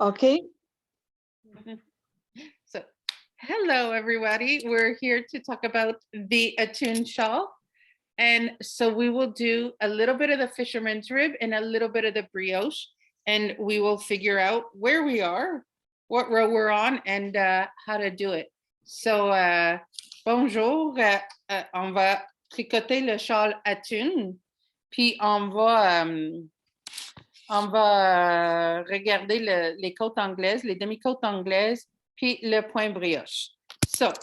Okay. So, hello everybody. We're here to talk about the Attune Shawl. And so we will do a little bit of the fisherman's rib and a little bit of the brioche. And we will figure out where we are, what row we're on, and how to do it. So, bonjour. On va tricoter le châle Attune. Puis on va regarder les côtes anglaises, les demi-côtes anglaises, puis le point brioche. So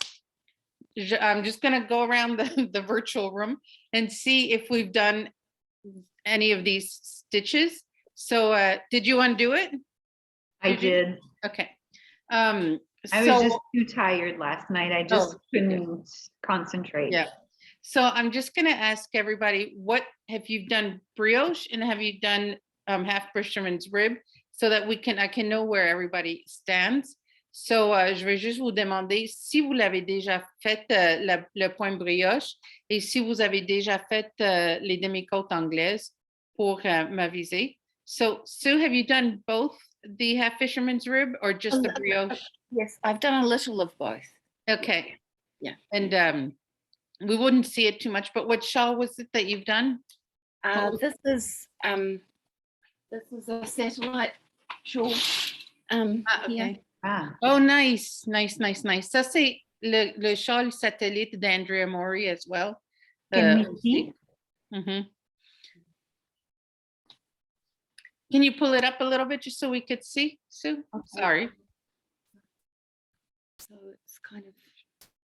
I'm just going to go around the virtual room and see if we've done any of these stitches. So did you undo it? I did. Okay. I was just too tired last night. I just couldn't concentrate. Yeah. So I'm just going to ask everybody, what have you done brioche and have you done half fisherman's rib, so that I can know where everybody stands. So, je vais juste vous demander si vous l'avez déjà fait le point brioche et si vous avez déjà fait les demi-côtes anglaises pour m'aviser. So, Sue, have you done both the half fisherman's rib or just the brioche? Yes, I've done a little of both. Okay. Yeah. And we wouldn't see it too much, but what shawl was it that you've done? This is a satellite shawl. Okay. Yeah. Oh, nice. Ça, c'est le shawl satellite d'Andrea Mori as well. Can we see? Mm-hmm. Can you pull it up a little bit just so we could see, Sue? Okay. Sorry. So it's kind of.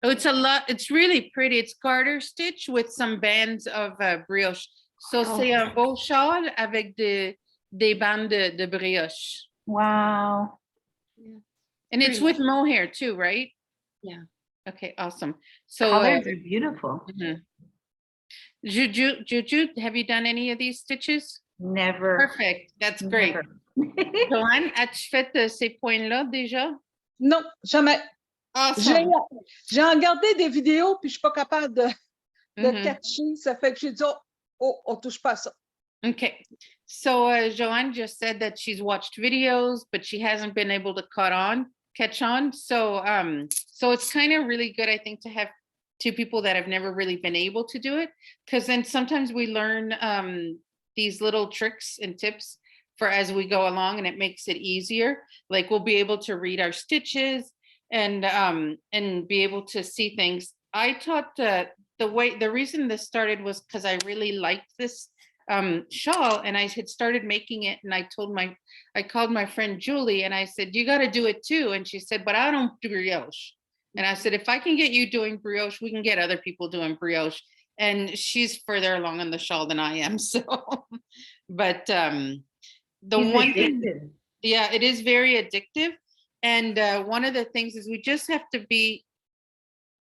Oh, it's a lot. It's really pretty. It's garter stitch with some bands of brioche. So c'est un beau shawl avec des bandes de brioche. Wow. Yeah. And it's with mohair too, right? Yeah. Okay, awesome. So colors are beautiful. Juju, have you done any of these stitches? Never. Perfect. That's great. Joanne, as-tu fait ces points-là déjà? Non, jamais. Awesome. J'ai regardé des vidéos puis je suis pas capable de catcher. Ça fait que j'ai dit, on touche pas à ça. Okay. So Joanne just said that she's watched videos, but she hasn't been able to catch on. So it's kind of really good, I think, to have two people that have never really been able to do it, because then sometimes we learn these little tricks and tips for as we go along, and it makes it easier. Like we'll be able to read our stitches and be able to see things. I taught the reason this started was because I really liked this shawl, and I had started making it, and I called my friend Julie and I said, you got to do it too. And she said, but I don't do brioche. And I said, if I can get you doing brioche, we can get other people doing brioche. And she's further along on the shawl than I am. So, but the one thing, yeah, it is very addictive. And one of the things is we just have to be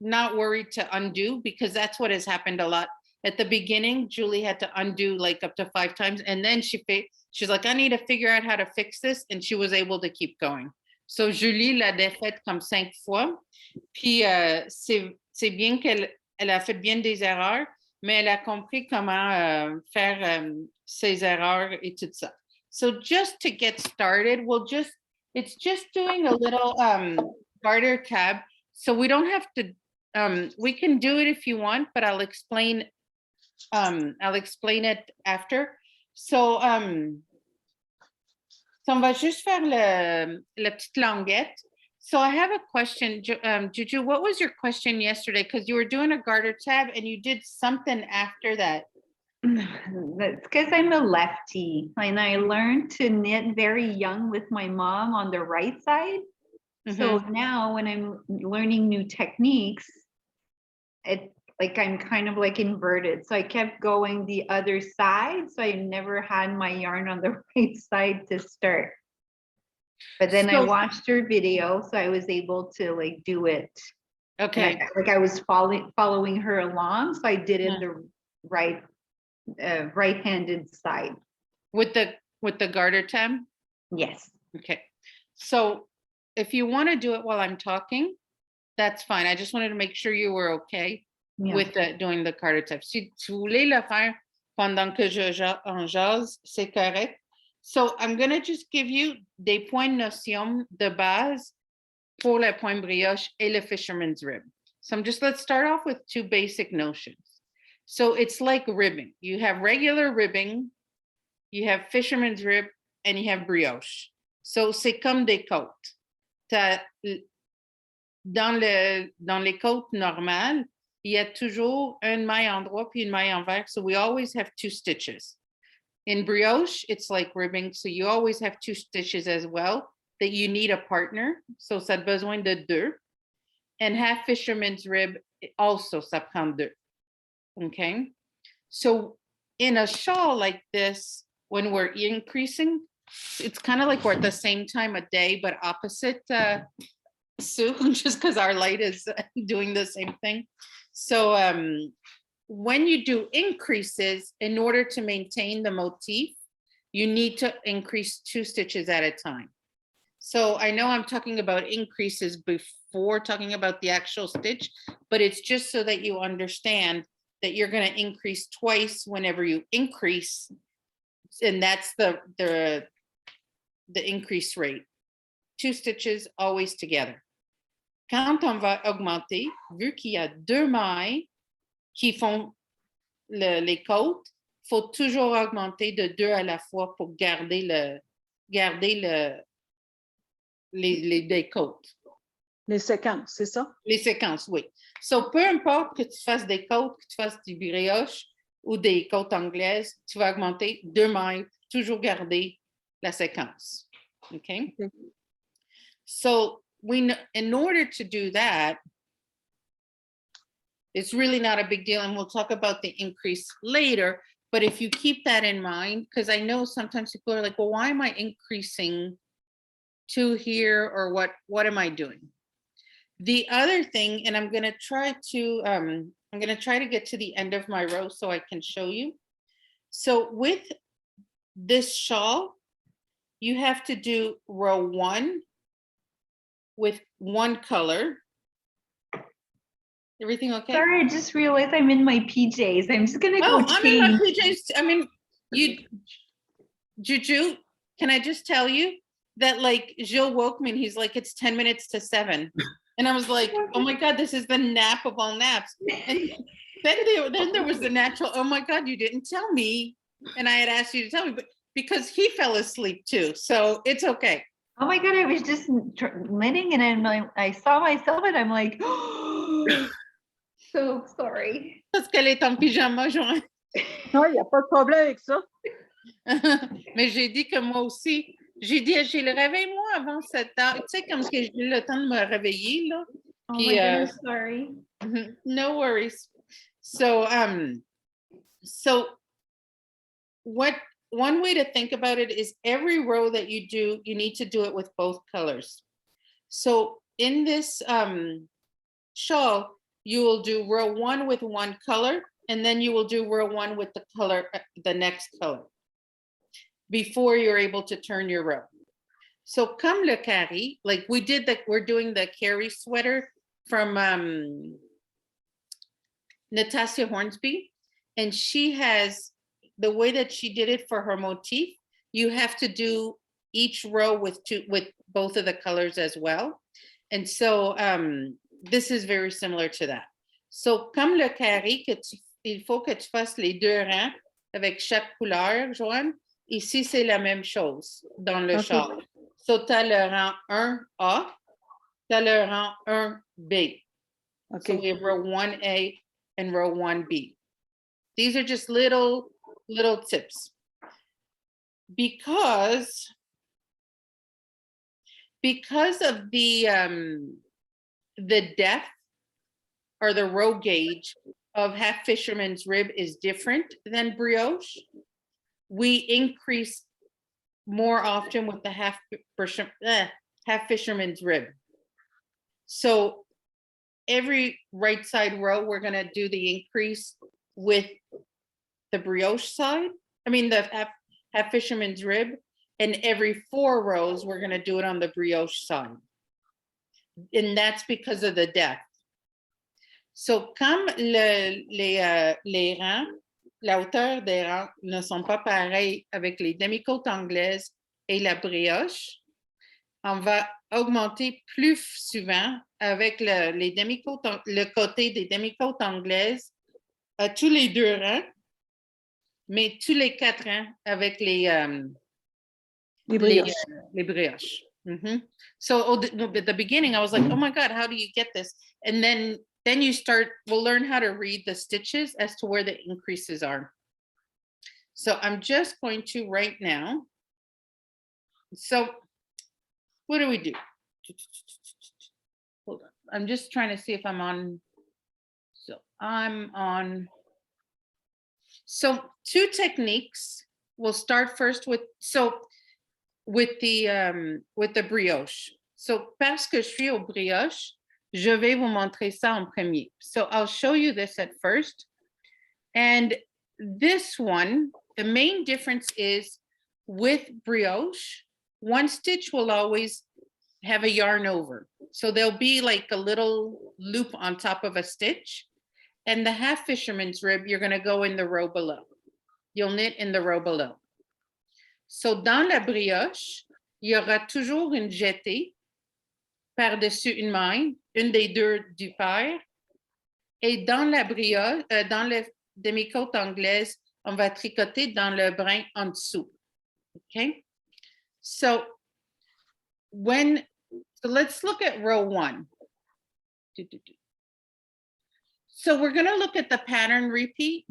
not worried to undo, because that's what has happened a lot. At the beginning, Julie had to undo like up to 5 times. And then she's like, I need to figure out how to fix this. And she was able to keep going. So Julie l'a défaite comme 5 fois. Puis c'est bien qu'elle a fait bien des erreurs, mais elle a compris comment faire ses erreurs et tout ça. So just to get started, it's just doing a little garter tab. So we don't have to, we can do it if you want, but I'll explain it after. So, on va juste faire la petite languette. So I have a question, Juju, what was your question yesterday? Because you were doing a garter tab and you did something after that. That's because I'm a lefty, and I learned to knit very young with my mom on the right side. So now when I'm learning new techniques, I'm kind of like inverted. So I kept going the other side. So I never had my yarn on the right side to start. But then I watched her video, so I was able to like do it. Okay. I was following her along. So I did it the right-handed side. With the garter tab? Yes. Okay. So if you want to do it while I'm talking, that's fine. I just wanted to make sure you were okay with doing the garter tab. Si tu voulais le faire pendant que en jase, c'est correct. So I'm gonna just give you des points de notion de base pour le point brioche et le fisherman's rib. So let's start off with two basic notions. So it's like ribbing. You have regular ribbing, you have fisherman's rib, and you have brioche. So c'est comme des côtes. Dans les côtes normales, il y a toujours une maille en droit puis une maille envers. So we always have two stitches. In brioche, it's like ribbing. So you always have two stitches as well, that you need a partner. So ça a besoin de deux. And half fisherman's rib, also ça prend deux. Okay. So in a shawl like this, when we're increasing, it's kind of like we're at the same time of day, but opposite, Sue, just because our light is doing the same thing. So when you do increases, in order to maintain the motif, you need to increase two stitches at a time. So I know I'm talking about increases before talking about the actual stitch, but it's just so that you understand that you're going to increase twice whenever you increase, and that's the increase rate. Two stitches always together. Quand on va augmenter, vu qu'il y a deux mailles qui font les côtes, il faut toujours augmenter de deux à la fois pour garder les côtes. Les séquences, c'est ça? Les séquences, oui. So, peu importe que tu fasses des côtes, que tu fasses du brioche ou des côtes anglaises, tu vas augmenter deux mailles, toujours garder la séquence. Okay? So, in order to do that, it's really not a big deal, and we'll talk about the increase later, but if you keep that in mind, because I know sometimes people are like, well, why am I increasing two here, or what am I doing? The other thing, and I'm gonna try to get to the end of my row so I can show you. So with this shawl, you have to do row 1 with one color. Everything okay? Sorry, I just realized I'm in my PJs. I'm just gonna go I'm in my change. PJs. I mean, Juju, can I just tell you that, like, Jill woke me and he's like, it's 10 minutes to 7. And I was like, oh my God, this is the nap of all naps. And then there was the natural, oh my God, you didn't tell me. And I had asked you to tell me, but because he fell asleep too. So it's okay. Oh my God, I was just knitting and I'm like, I saw myself and I'm like, so sorry. Parce qu'elle est en pyjama, Joanne. Non, il n'y a pas de problème avec ça. Mais j'ai dit que moi aussi, j'ai dit, j'ai le réveil moi avant 7 heures. Tu sais, comme que j'ai eu le temps de me réveiller, là. Oh Puis, my goodness, sorry. No worries. So, one way to think about it is every row that you do, you need to do it with both colors. So in this shawl, you will do row 1 with one color, and then you will do row 1 with the next color, before you're able to turn your row. So comme le carré, like we're doing the carry sweater from Natasha Hornsby, and she has, the way that she did it for her motif, you have to do each row with both of the colors as well. And so this is very similar to that. So comme le carré, il faut que tu fasses les deux rangs avec chaque couleur, Joanne. Ici, c'est la même chose dans le shawl. So tu as le rang 1A, tu as le rang 1B. Okay. So we have row 1A and row 1B. These are just little tips. Because of the depth or the row gauge of half fisherman's rib is different than brioche, we increase more often with the half fisherman's rib. So every right side row, we're going to do the increase with the brioche side. I mean, the half fisherman's rib. And every 4 rows, we're going to do it on the brioche side. And that's because of the depth. So comme les rangs la hauteur des rangs ne sont pas pareilles avec les demi-côtes anglaises et la brioche. On va augmenter plus souvent avec les demi-côtes, le côté des demi-côtes anglaises à tous les 2 rangs, mais tous les 4 rangs avec les brioches. Les brioches. So at the beginning, I was like, oh my God, how do you get this? And then you we'll learn how to read the stitches as to where the increases are. So I'm just going to right now. So what do we do? Hold on. I'm just trying to see if I'm on. So I'm on. So 2 techniques. We'll start first with the brioche. So parce que je suis au brioche, je vais vous montrer ça en premier. So I'll show you this at first. And this one, the main difference is with brioche, one stitch will always have a yarn over. So there'll be like a little loop on top of a stitch. And the half fisherman's rib, you're going to go in the row below. You'll knit in the row below. So dans la brioche, il y aura toujours une jetée par-dessus une maille, une des 2 du paire. Et dans la brioche, dans la demi-côte anglaise, on va tricoter dans le brin en dessous. Okay? So let's look at row 1. So we're going to look at the pattern repeat.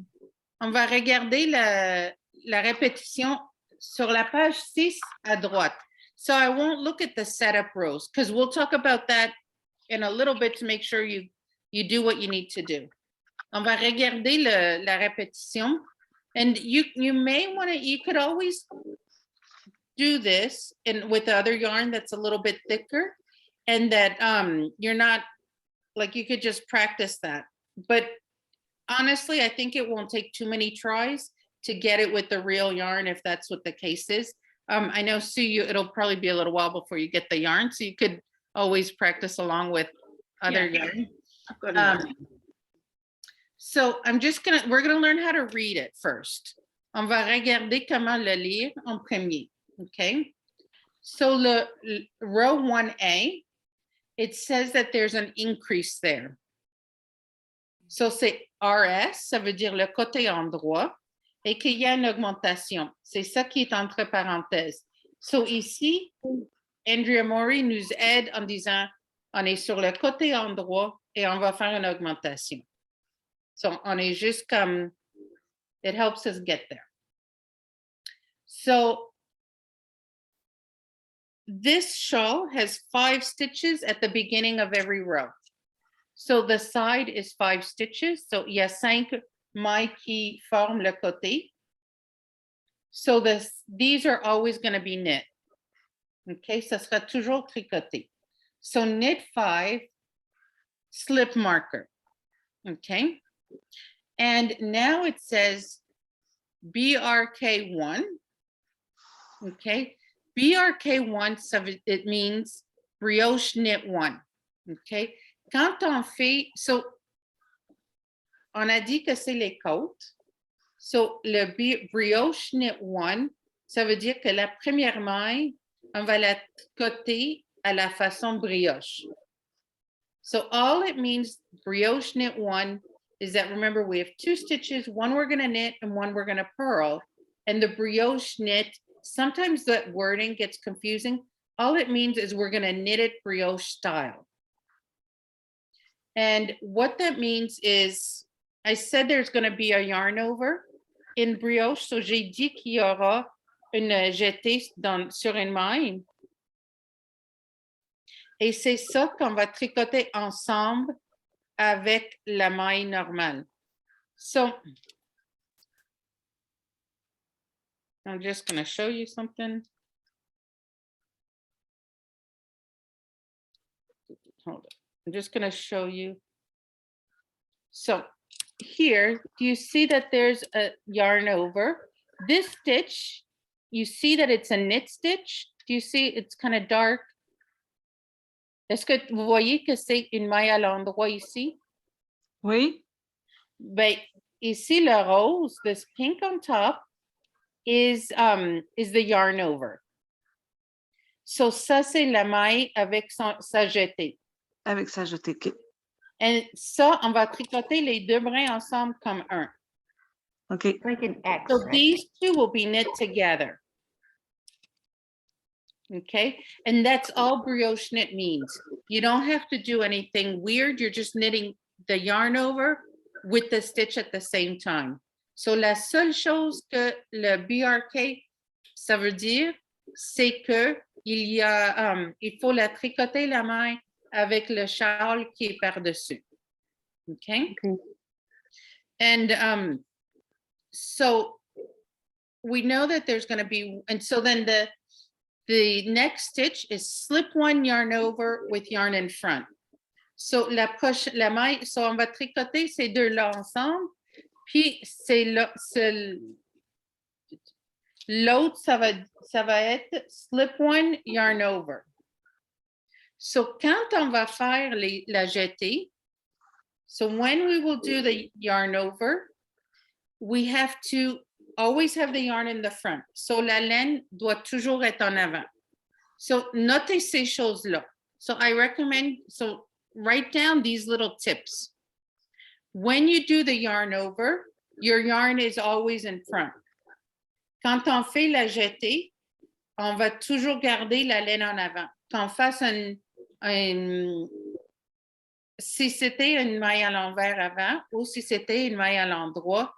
On va regarder la répétition sur la page 6 à droite. So I won't look at the setup rows because we'll talk about that in a little bit to make sure you do what you need to do. On va regarder la répétition. And you may want to, you could always do this with the other yarn that's a little bit thicker and that you're not, like you could just practice that. But honestly, I think it won't take too many tries to get it with the real yarn if that's what the case is. I know, Sue, it'll probably be a little while before you get the yarn, so you could always practice along with other yarn. So we're gonna learn how to read it first. On va regarder comment le lire en premier, okay? So row 1A, it says that there's an increase there. So c'est RS, ça veut dire le côté endroit, et qu'il y a une augmentation. C'est ça qui est entre parenthèses. So ici, Andrea Mori nous aide en disant, on est sur le côté endroit et on va faire une augmentation. So on est juste comme, it helps us get there. So this shawl has 5 stitches at the beginning of every row. So the side is 5 stitches. So il y a 5 mailles qui forment le côté. So these are always going to be knit. Okay, ça sera toujours tricoté. So knit 5, slip marker. Okay. And now it says BRK1. Okay. BRK1, so it means brioche knit 1. Okay. Quand on fait, so on a dit que c'est les côtes. So le brioche knit 1, ça veut dire que la première maille, on va la tricoter à la façon brioche. So all it means, brioche knit 1, is that, remember, we have 2 stitches, one we're going to knit and one we're going to purl. And the brioche knit, sometimes that wording gets confusing. All it means is we're going to knit it brioche style. And what that means is, I said there's going to be a yarn over in brioche. So j'ai dit qu'il y aura une jetée sur une maille. Et c'est ça qu'on va tricoter ensemble avec la maille normale. So I'm just going to show you something. Hold on. I'm just going to show you. So here, do you see that there's a yarn over? This stitch, you see that it's a knit stitch? Do you see it's kind of dark? Est-ce que vous voyez que c'est une maille à l'endroit ici? Oui. Ben, ici, le rose, this pink on top, is the yarn over. So ça, c'est la maille avec sa jetée. Avec ça, je t'ai. Et ça, on va tricoter les deux brins ensemble comme un. OK. Like an X, So right? these two will be knit together. Okay, and that's all brioche knit means. You don't have to do anything weird. You're just knitting the yarn over with the stitch at the same time. So la seule chose que le BRK, ça veut dire, c'est que il faut la tricoter la maille avec le châle qui est par-dessus. Okay? Okay. And so we know that there's going to be, and so then the next stitch is slip one yarn over with yarn in front. So la maille, so on va tricoter ces deux-là ensemble, puis l'autre, ça va être slip one yarn over. So quand on va faire la jetée, so when we will do the yarn over, we have to always have the yarn in the front. So la laine doit toujours être en avant. So notez ces choses-là. So I recommend, so write down these little tips. When you do the yarn over, your yarn is always in front. Quand on fait la jetée, on va toujours garder la laine en avant. Qu'on fasse si c'était une maille à l'envers avant ou si c'était une maille à l'endroit,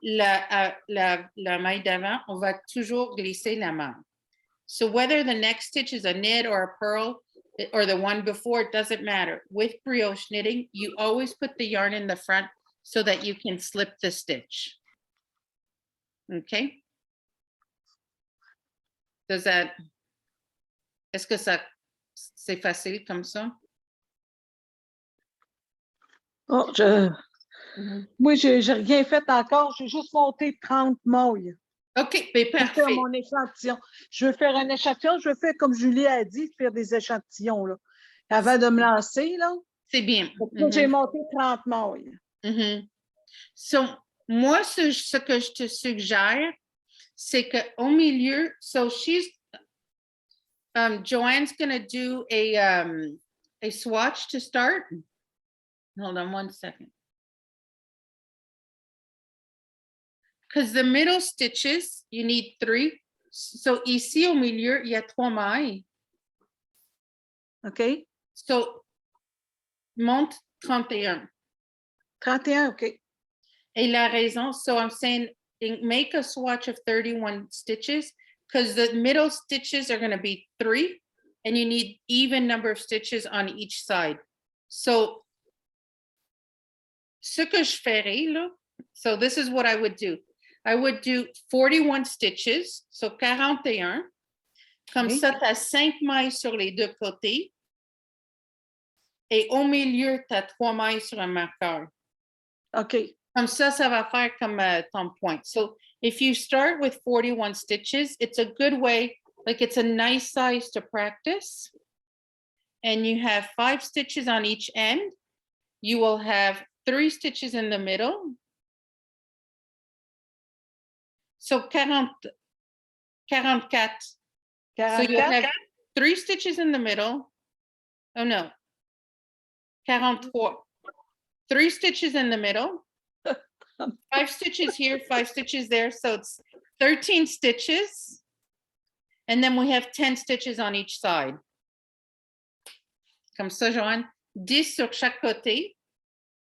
la maille d'avant, on va toujours glisser la maille. So whether the next stitch is a knit or a purl or the one before, it doesn't matter. With brioche knitting, you always put the yarn in the front so that you can slip the stitch. Okay? Est-ce que c'est facile comme ça? Oh, moi, j'ai rien fait encore. J'ai juste monté 30 mailles. OK, mais Pour faire parfait. mon échantillon. Je veux faire un échantillon. Je veux faire, comme Julie a dit, faire des échantillons, là. Avant de me lancer, là. C'est bien. J'ai monté 30 mailles. So, moi, ce que je te suggère, c'est qu'au milieu, so Joanne's going to do a swatch to start. Hold on one second. Because the middle stitches, you need 3. So ici au milieu, il y a 3 mailles. OK? So, monte 31. 31, OK. Et la raison, so I'm saying make a swatch of 31 stitches because the middle stitches are going to be 3 and you need even number of stitches on each side. So, ce que je ferais, là, so this is what I would do. I would do 41 stitches, so 41. Comme ça, tu as 5 mailles sur les deux côtés. Et au milieu, tu as 3 mailles sur un marqueur. OK. Comme ça, ça va faire comme ton point. So if you start with 41 stitches, it's a good way, like it's a nice size to practice. And you have 5 stitches on each end. You will have 3 stitches in the middle. So 44. So you have 3 stitches in the middle. Oh no. 44. 3 stitches in the middle. 5 stitches here, 5 stitches there. So it's 13 stitches. And then we have 10 stitches on each side. Comme ça, Joanne. 10 sur chaque côté.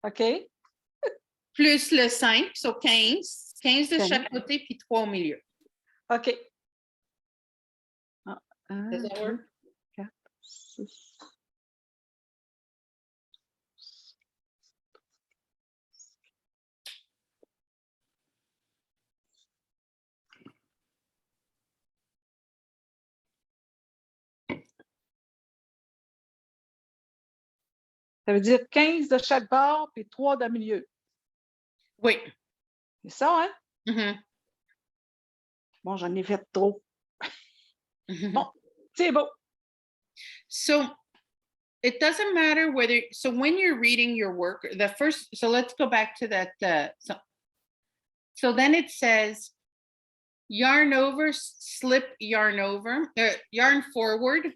OK. Plus le 5, so 15. 15 de chaque côté, puis 3 au milieu. OK. Does that work? 4, 6. Ça veut dire 15 de chaque bord, puis 3 de milieu. Oui. C'est ça, hein? Mm-hmm. Bon, j'en ai fait trop. Bon, c'est beau. So it doesn't matter whether, so when you're reading your work, so let's go back to that. So So then it says yarn over, slip yarn over, yarn forward.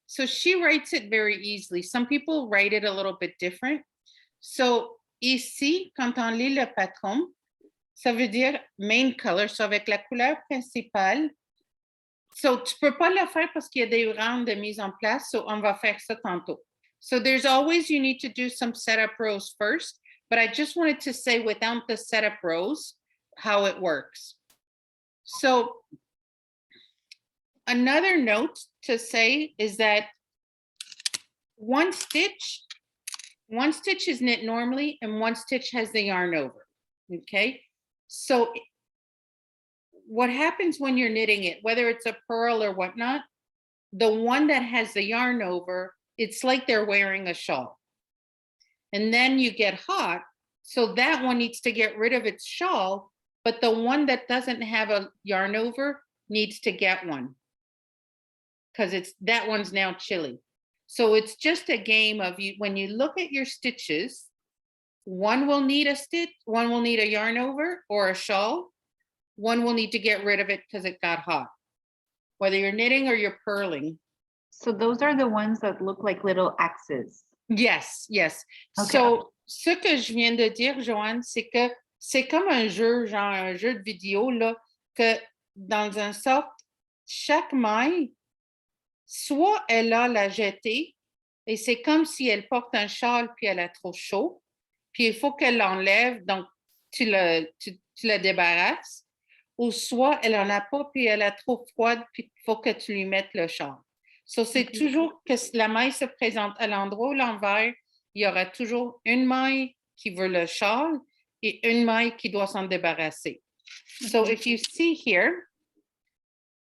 So she writes it very easily. Some people write it a little bit different. So ici, quand on lit le patron, ça veut dire main color, so avec la couleur principale. So tu peux pas le faire parce qu'il y a des rounds de mise en place, so on va faire ça tantôt. So there's always, you need to do some setup rows first, but I just wanted to say without the setup rows, how it works. So another note to say is that one stitch is knit normally and one stitch has the yarn over, okay? So what happens when you're knitting it, whether it's a purl or whatnot, the one that has the yarn over, it's like they're wearing a shawl. And then you get hot, so that one needs to get rid of its shawl, but the one that doesn't have a yarn over needs to get one because that one's now chilly. So it's just a game of you, when you look at your stitches, one will need a stitch, one will need a yarn over or a shawl, one will need to get rid of it because it got hot, whether you're knitting or you're purling. So those are the ones that look like little axes. Yes, yes. Okay. So, ce que je viens de dire, Joanne, c'est que c'est comme un jeu, genre un jeu de vidéo, là, que dans un sorte, chaque maille, soit elle a la jetée, et c'est comme si elle porte un châle puis elle a trop chaud, puis il faut qu'elle l'enlève, donc tu la débarrasses, ou soit elle en a pas puis elle a trop froide puis il faut que tu lui mettes le châle. So, c'est toujours que la maille se présente à l'endroit où l'envers, il y aura toujours une maille qui veut le châle et une maille qui doit s'en débarrasser. So if you see here,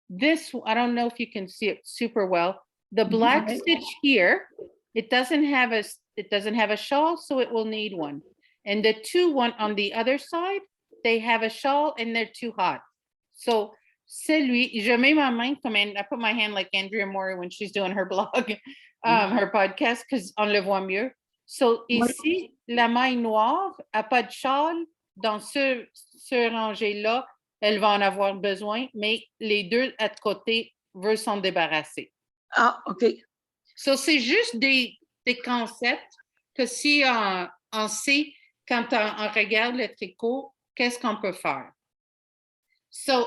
this, I don't know if you can see it super well. The black stitch here, it doesn't have a shawl, so it will need one. And the one on the other side, they have a shawl and they're too hot. So celui, je mets ma main comme I put my hand like Andrea Mori when she's doing her blog, her podcast, because on le voit mieux. So ici, la maille noire a pas de châle. Dans ce rangée-là, elle va en avoir besoin, mais les deux à côté veulent s'en débarrasser. Ah, OK. So c'est juste des concepts que si on sait, quand on regarde le tricot, qu'est-ce qu'on peut faire. So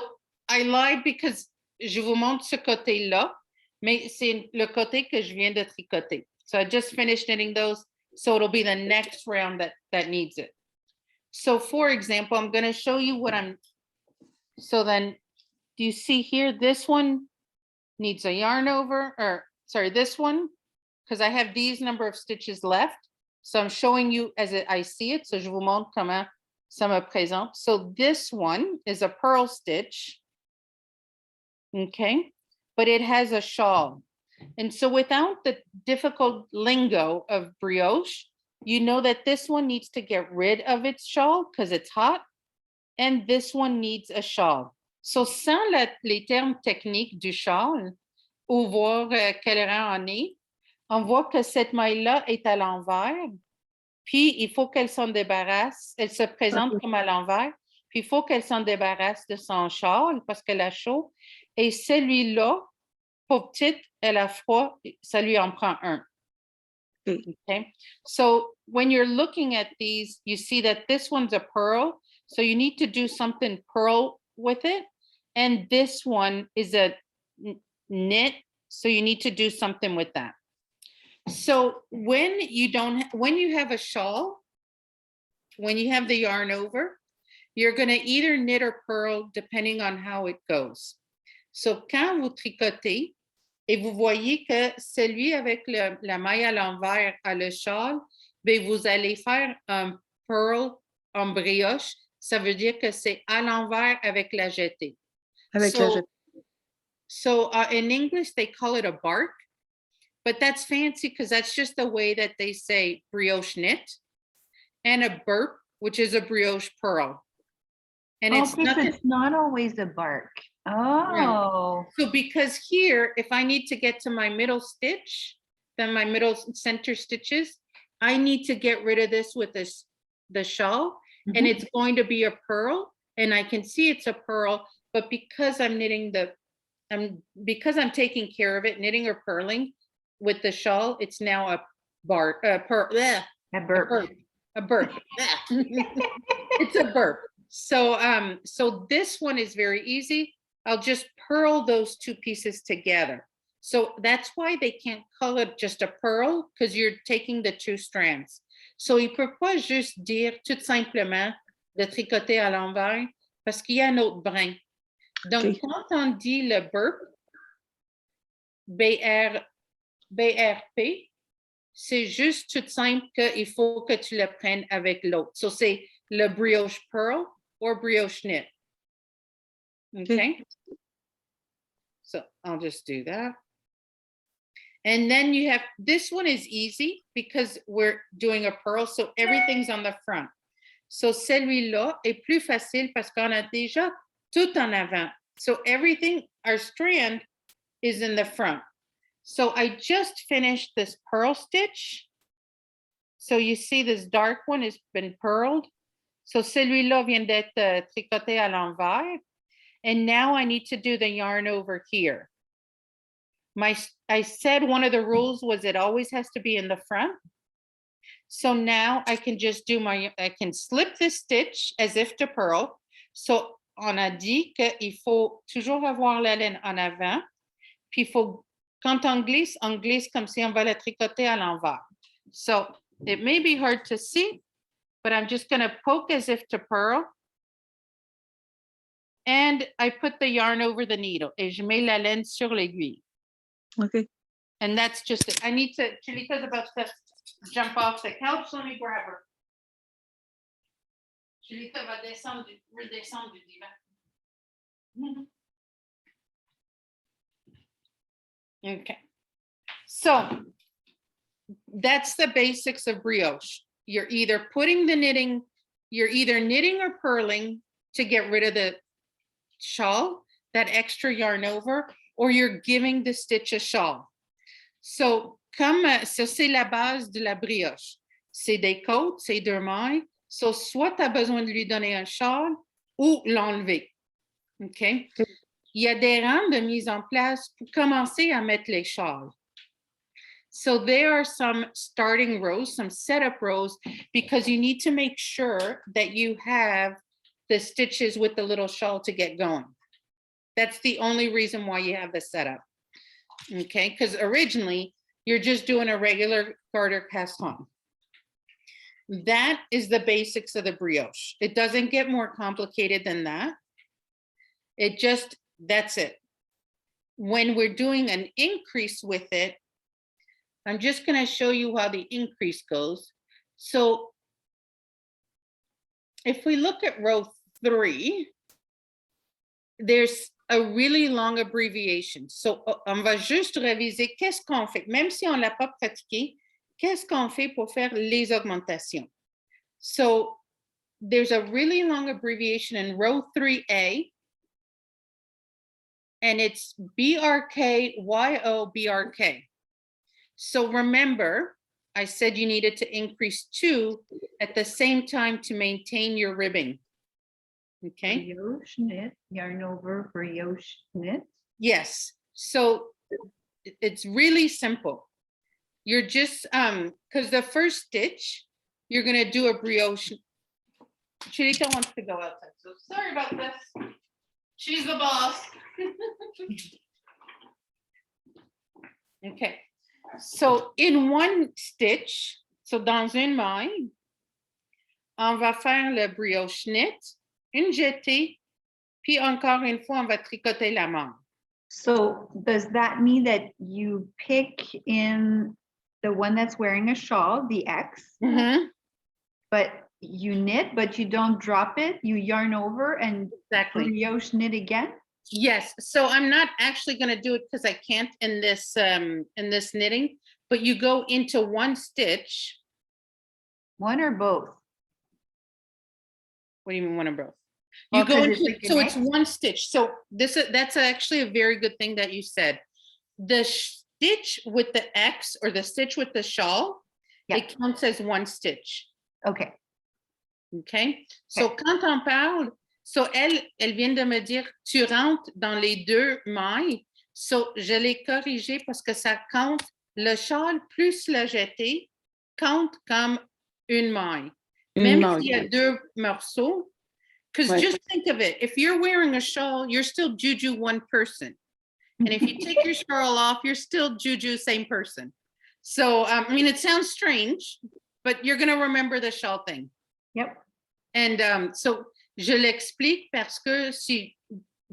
I lied because je vous montre ce côté-là, mais c'est le côté que je viens de tricoter. So I just finished knitting those, so it'll be the next round that needs it. So for example, I'm going to show you what so then, do you see here, this one needs a yarn over, or sorry, this one, because I have these number of stitches left. So I'm showing you as I see it. So je vous montre comment ça me présente. So this one is a purl stitch. Okay, but it has a shawl. And so without the difficult lingo of brioche, you know that this one needs to get rid of its shawl because it's hot. And this one needs a shawl. So sans les termes techniques du shawl, ou voir quel rang on est, on voit que cette maille-là est à l'envers, puis il faut qu'elle s'en débarrasse. Elle se présente comme à l'envers, puis il faut qu'elle s'en débarrasse de son shawl parce qu'elle a chaud. Et celui-là, pour petite, elle a froid, ça lui en prend un. Okay. So when you're looking at these, you see that this one's a purl. So you need to do something purl with it. And this one is a knit. So you need to do something with that. So when you have a shawl, when you have the yarn over, you're going to either knit or purl depending on how it goes. So quand vous tricotez, et vous voyez que celui avec la maille à l'envers a le shawl, ben vous allez faire un purl en brioche. Ça veut dire que c'est à l'envers avec la jetée. Avec la jetée. So in English, they call it a bark, but that's fancy because that's just the way that they say brioche knit, and a burp, which is a brioche purl. And it's not always a bark. Oh. Right. So because here, if I need to get to my middle stitch, then my middle center stitches, I need to get rid of this with the shawl, and it's going to be a purl. and I can see it's a pearl, but because I'm knitting because I'm taking care of it, knitting or purling with the shawl, it's now a burp. A burp. A burp. It's a burp. So so this one is very easy. I'll just purl those two pieces together. So that's why they can't call it just a pearl, because you're taking the two strands. So il peut pas juste dire tout simplement de tricoter à l'envers parce qu'il y a un autre brin. Donc, Okay. quand on dit le burp, BRP, c'est juste tout simple qu'il faut que tu le prennes avec l'autre. So c'est le brioche pearl or brioche knit. Okay. So I'll just do that. And then you have, this one is easy because we're doing a pearl, so everything's on the front. So celui-là est plus facile parce qu'on a déjà tout en avant. So everything, our strand is in the front. So I just finished this purl stitch. So you see this dark one has been purled. So celui-là vient d'être tricoté à l'envers. And now I need to do the yarn over here. I said one of the rules was it always has to be in the front. So now I can just do I can slip this stitch as if to purl. So on a dit qu'il faut toujours avoir la laine en avant. Puis il faut, quand on glisse comme si on va la tricoter à l'envers. So it may be hard to see, but I'm just gonna poke as if to purl. And I put the yarn over the needle. Et je mets la laine sur l'aiguille. Okay. And that's just it. I need to, Chelita's about to jump off the couch. Let me grab her. Chelita va redescendre du divan. Okay. So that's the basics of brioche. You're either putting the knitting, you're either knitting or purling to get rid of the shawl, that extra yarn over, or you're giving the stitch a shawl. So, ça c'est la base de la brioche. C'est des côtes, c'est deux mailles. So, soit tu as besoin de lui donner un shawl ou l'enlever. OK? Il y a des rangs de mise en place pour commencer à mettre les shawls. So there are some starting rows, some setup rows, because you need to make sure that you have the stitches with the little shawl to get going. That's the only reason why you have the setup. Okay, because originally you're just doing a regular garter cast on. That is the basics of the brioche. It doesn't get more complicated than that. It just, that's it. When we're doing an increase with it, I'm just going to show you how the increase goes. So if we look at row 3, there's a really long abbreviation. So on va juste réviser qu'est-ce qu'on fait, même si on l'a pas pratiqué, qu'est-ce qu'on fait pour faire les augmentations. So there's a really long abbreviation in row 3A, and it's BRK, So remember, I said you needed to increase 2 at the same time to maintain your ribbing. Okay. Brioche knit, yarn over brioche knit. Yes. So it's really simple. You're just, because the first stitch, you're going to do a brioche. Chelita wants to go outside. So sorry about this. She's the boss. Okay. So in one stitch, so dans une maille, on va faire le brioche knit, une jetée, puis encore une fois, on va tricoter la manche. So does that mean that you pick in the one that's wearing a shawl, the X, but you knit, but you don't drop it, you yarn over and Exactly. brioche knit again? Yes, so I'm not actually going to do it because I can't in this knitting, but you go into one stitch. One or both? What do you mean one or both? You Oh, go 'cause into, it's like so an it's X? one stitch. So that's actually a very good thing that you said. The stitch with the X or the stitch with the shawl, Yeah. it counts as one stitch. Okay. Okay, so quand on parle So, elle vient de me dire, tu rentres dans les 2 mailles. So, je l'ai corrigé parce que ça compte, le châle plus le jeté compte comme une maille. Même s'il y a 2 morceaux, because just think of it, if you're wearing a shawl, you're still juju one person. And if you take your shawl off, you're still juju same person. So, I mean, it sounds strange, but you're going to remember the shawl thing. Yep. And so, je l'explique parce que si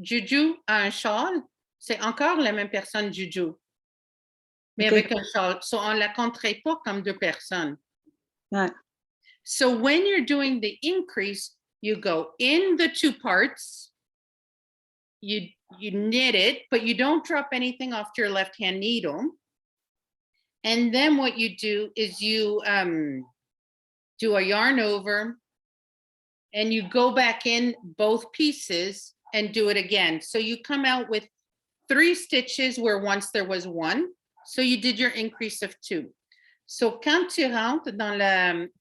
Juju a un châle, c'est encore la même personne Juju, mais avec un châle. So, on ne la compterait pas comme 2 personnes. Ouais. So, when you're doing the increase, you go in the 2 parts, you knit it, but you don't drop anything off your left-hand needle. And then what you do is you do a yarn over, and you go back in both pieces and do it again. So you come out with 3 stitches where once there was 1. So you did your increase of 2. So quand tu rentres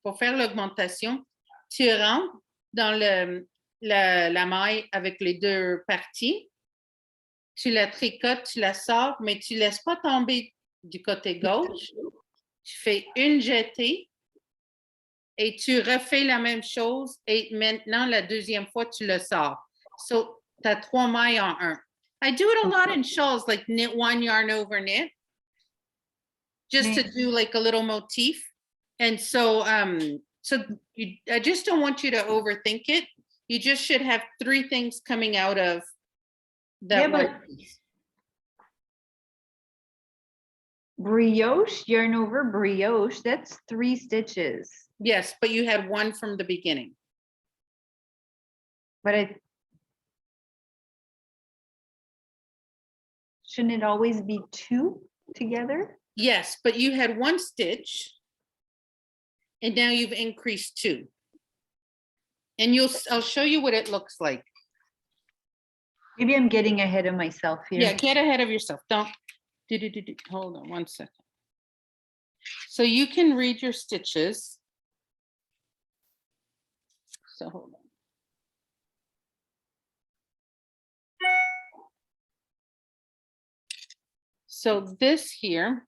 pour faire l'augmentation, tu rentres dans la maille avec les 2 parties, tu la tricotes, tu la sors, mais tu laisses pas tomber du côté gauche. Tu fais une jetée, et tu refais la même chose, et maintenant, la deuxième fois, tu le sors. So, tu as 3 mailles en 1. I do it a lot in shawls, like knit 1 yarn over knit, just to do like a little motif. And so, I just don't want you to overthink it. You just should have 3 things coming out of that one piece. Brioche, yarn over brioche, that's 3 stitches. Yes, but you had 1 from the beginning. But shouldn't it always be 2 together? Yes, but you had 1 stitch, and now you've increased 2. And I'll show you what it looks like. Maybe I'm getting ahead of myself here. Yeah, get ahead of yourself. Don't. Hold on 1 second. So you can read your stitches. So hold on. So this here,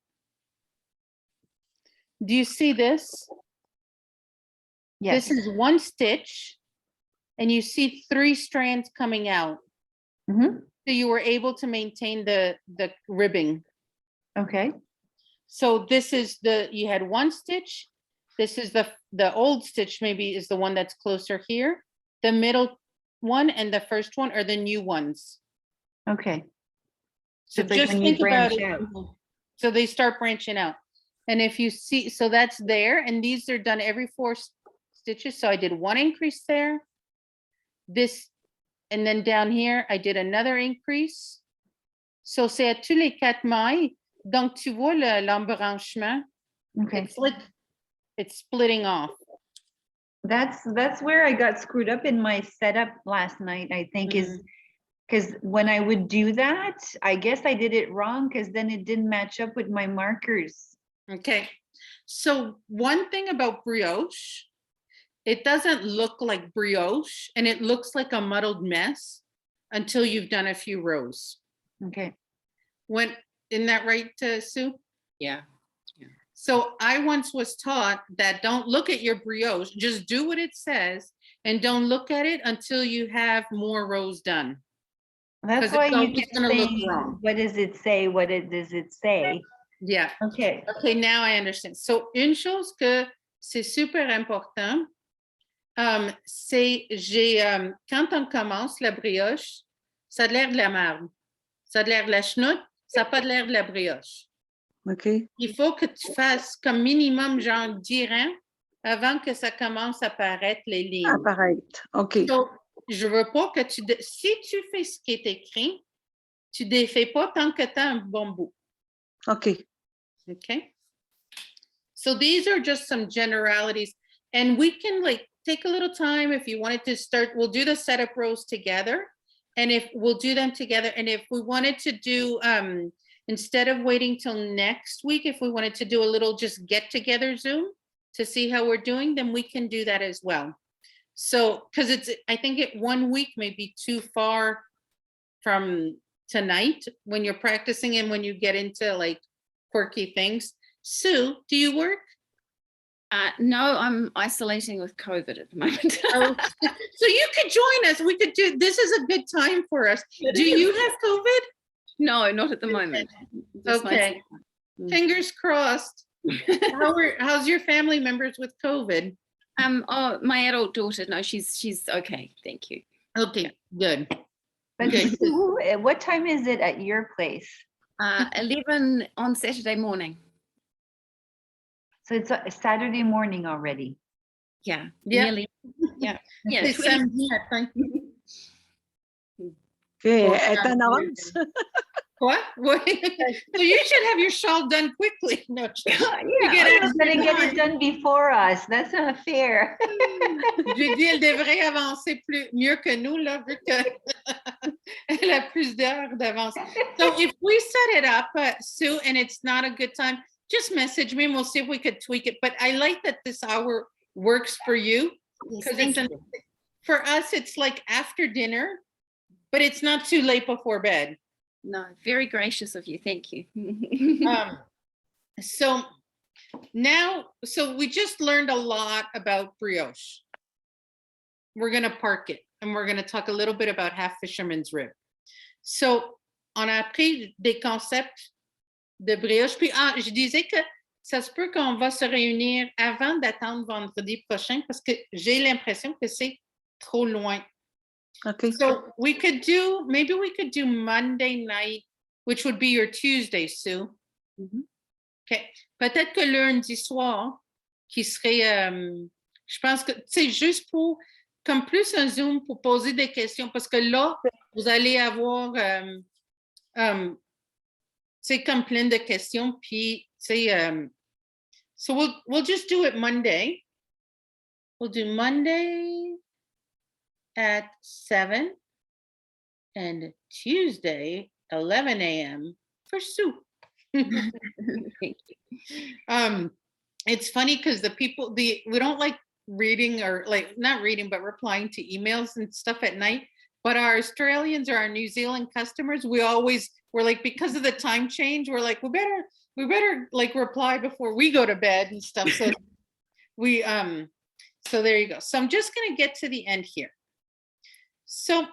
do you see this? Yes. This is 1 stitch, and you see 3 strands coming out. Mhm. So you were able to maintain the ribbing. Okay. So this is you had 1 stitch. This is the old stitch, maybe is the one that's closer here. The middle one and the first one are the new ones. Okay. So it's like just when you think about branch it. out. So they start branching out. And if you see, so that's there, and these are done every 4 stitches. So I did 1 increase there. This, and then down here, I did another increase. So c'est à tous les 4 mailles. Donc tu vois l'embranchement. Okay. It's splitting off. That's where I got screwed up in my setup last night, I think, is because when I would do that, I guess I did it wrong because then it didn't match up with my markers. Okay. So one thing about brioche, it doesn't look like brioche, and it looks like a muddled mess until you've done a few rows. Okay. Isn't that right, Sue? Yeah. So I once was taught that don't look at your brioche, just do what it says, and don't look at it until you have more rows done. That's 'Cause why it's you always kept gonna look saying, wrong. what does it say? What does it say? Yeah. Okay. Okay, now I understand. So une chose que c'est super important, c'est quand on commence la brioche, ça a l'air de la marde. Ça a l'air de la chenoute, ça n'a pas l'air de la brioche. OK. Il faut que tu fasses comme minimum genre 10 rangs avant que ça commence à apparaître les lignes. Apparaître. OK. So, je veux pas que si tu fais ce qui est écrit, tu défais pas tant que tu as un bon bout. OK. Okay. So these are just some generalities, and we can take a little time if you wanted to start. We'll do the setup rows together, and if we'll do them together, and if we wanted to do instead of waiting till next week, if we wanted to do a little just get together Zoom to see how we're doing, then we can do that as well. So, because I think 1 week may be too far from tonight when you're practicing and when you get into like quirky things. Sue, do you work? No, I'm isolating with COVID at the moment. Oh, so you could join us. We could do, this is a good time for us. Do you have COVID? No, not at the moment. Just Okay. myself. Fingers crossed. How's your family members with COVID? Oh, my adult daughter, no, she's okay, thank you. Okay, good. But Okay. Sue, what time is it at your place? 11 on Saturday morning. So it's a Saturday morning already. Yeah, Yeah. nearly. Yeah, yeah. C'est 20 samedi matin. Okay, Or elle est en avance. What? What? So you should have your shawl done quickly. No, Yeah, get I'm extra gonna get time. it done before us. That's not fair. J'ai dit, elle devrait avancer mieux que nous, là, vu qu'elle a plus d'heures d'avance. So if we set it up, Sue, and it's not a good time, just message me and we'll see if we could tweak it. But I like that this hour works for you. Yes, Because thank it's you. for us, it's like after dinner, but it's not too late before bed. No, very gracious of you. Thank you. So now, so we just learned a lot about brioche. We're going to park it and we're going to talk a little bit about half fisherman's rib. So, on a appris des concepts de brioche. Puis, je disais que ça se peut qu'on va se réunir avant d'attendre vendredi prochain parce que j'ai l'impression que c'est trop loin. Okay. So maybe we could do Monday night, which would be your Tuesday, Sue. Mhm. Okay. Peut-être que lundi soir, qui serait, je pense que c'est juste pour, comme plus un Zoom pour poser des questions, parce que là, vous allez avoir, c'est comme plein de questions, puis, so we'll just do it Monday. We'll do Monday at 7 and Tuesday 11 a.m. for Sue. Thank you. It's funny because we don't like reading or like not reading but replying to emails and stuff at night, but our Australians or our New Zealand customers, we're like, because of the time change, we're like, we better like reply before we go to bed and stuff. So so there you go. So I'm just going to get to the end here. So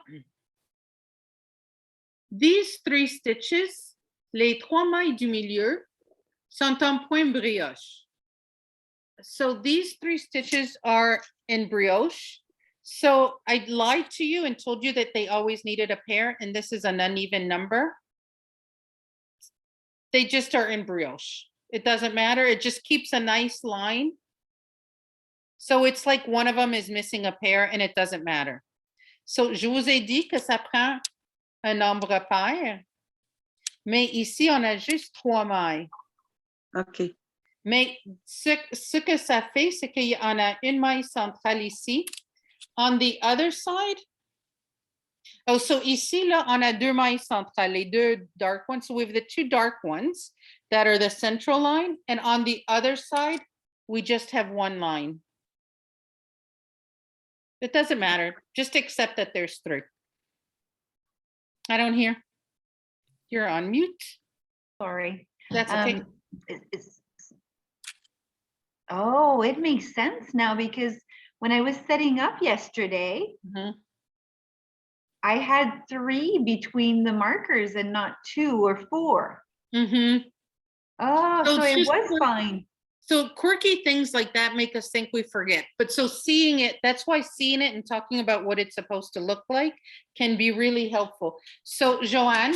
these 3 stitches, les 3 mailles du milieu, sont en point brioche. So these 3 stitches are in brioche. So I lied to you and told you that they always needed a pair, and this is an uneven number. They just are in brioche. It doesn't matter. It just keeps a nice line. So it's like one of them is missing a pair and it doesn't matter. So je vous ai dit que ça prend un nombre pair, mais ici on a juste 3 mailles. Okay. Mais ce que ça fait, c'est qu'il y en a une maille centrale ici. On the other side, so ici, là, on a 2 mailles centrales, les 2 dark ones. So we have the 2 dark ones that are the central line. And on the other side, we just have 1 line. It doesn't matter. Just accept that there's 3. I don't hear. You're on mute. Sorry. That's okay. Oh, it makes sense now because when I was setting up yesterday, Mhm. I had 3 between the markers and not 2 or 4. Mhm. Oh, So so it's it just was one- fine. So quirky things like that make us think we forget. But so seeing it, that's why seeing it and talking about what it's supposed to look like can be really helpful. So Joanne,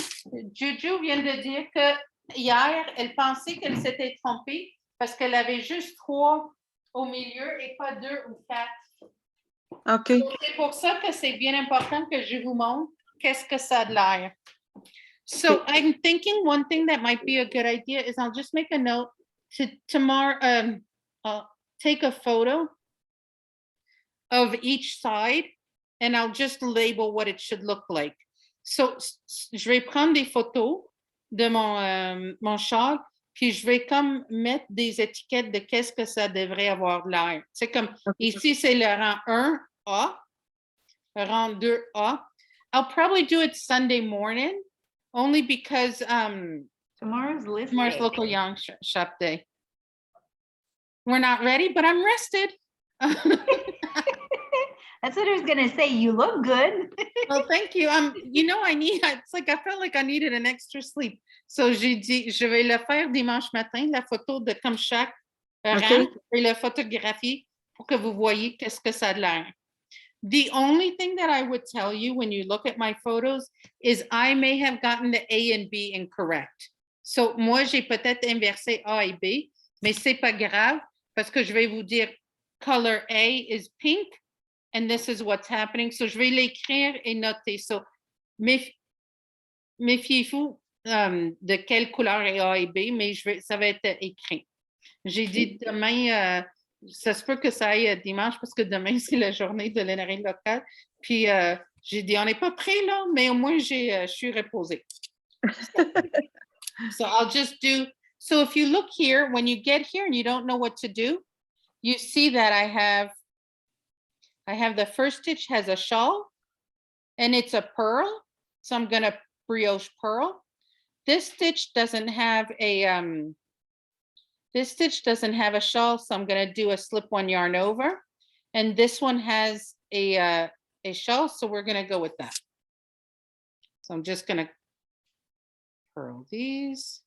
Juju vient de dire que hier, elle pensait qu'elle s'était trompée parce qu'elle avait juste 3 au milieu et pas 2 ou 4. Okay. Donc, c'est pour ça que c'est bien important que je vous montre qu'est-ce que ça a de l'air. So I'm thinking one thing that might be a good idea is I'll just make a note to tomorrow, take a photo of each side and I'll just label what it should look like. So, je vais prendre des photos de mon châle, puis je vais comme mettre des étiquettes de qu'est-ce que ça devrait avoir l'air. C'est comme, ici, c'est le rang 1, A, rang 2A. I'll probably do it Sunday morning, only because Tomorrow's list tomorrow's day. local yarn shop day. We're not ready, but I'm rested. That's what I was gonna say. You look good. Well, thank you. You know, it's like I felt like I needed an extra sleep. So j'ai dit, je vais le faire dimanche matin, la photo de comme chaque rang, Okay. et le photographier pour que vous voyez qu'est-ce que ça a l'air. The only thing that I would tell you when you look at my photos is I may have gotten the A and B incorrect. So, moi, j'ai peut-être inversé A et B, mais c'est pas grave parce que je vais vous dire color A is pink and this is what's happening. So, je vais l'écrire et noter. So, méfiez-vous de quelle couleur est A et B, mais ça va être écrit. J'ai dit demain, ça se peut que ça aille dimanche parce que demain, c'est la journée de l'énergie locale. Puis, j'ai dit, on n'est pas prêt là, mais au moins, je suis reposée. So I'll just do, so if you look here, when you get here and you don't know what to do, you see that I have the first stitch has a shawl and it's a pearl. So I'm going to brioche pearl. This stitch doesn't have a, shawl, so I'm going to do a slip-one yarn over. And this one has a shawl, so we're going to go with that. So I'm just going to purl these.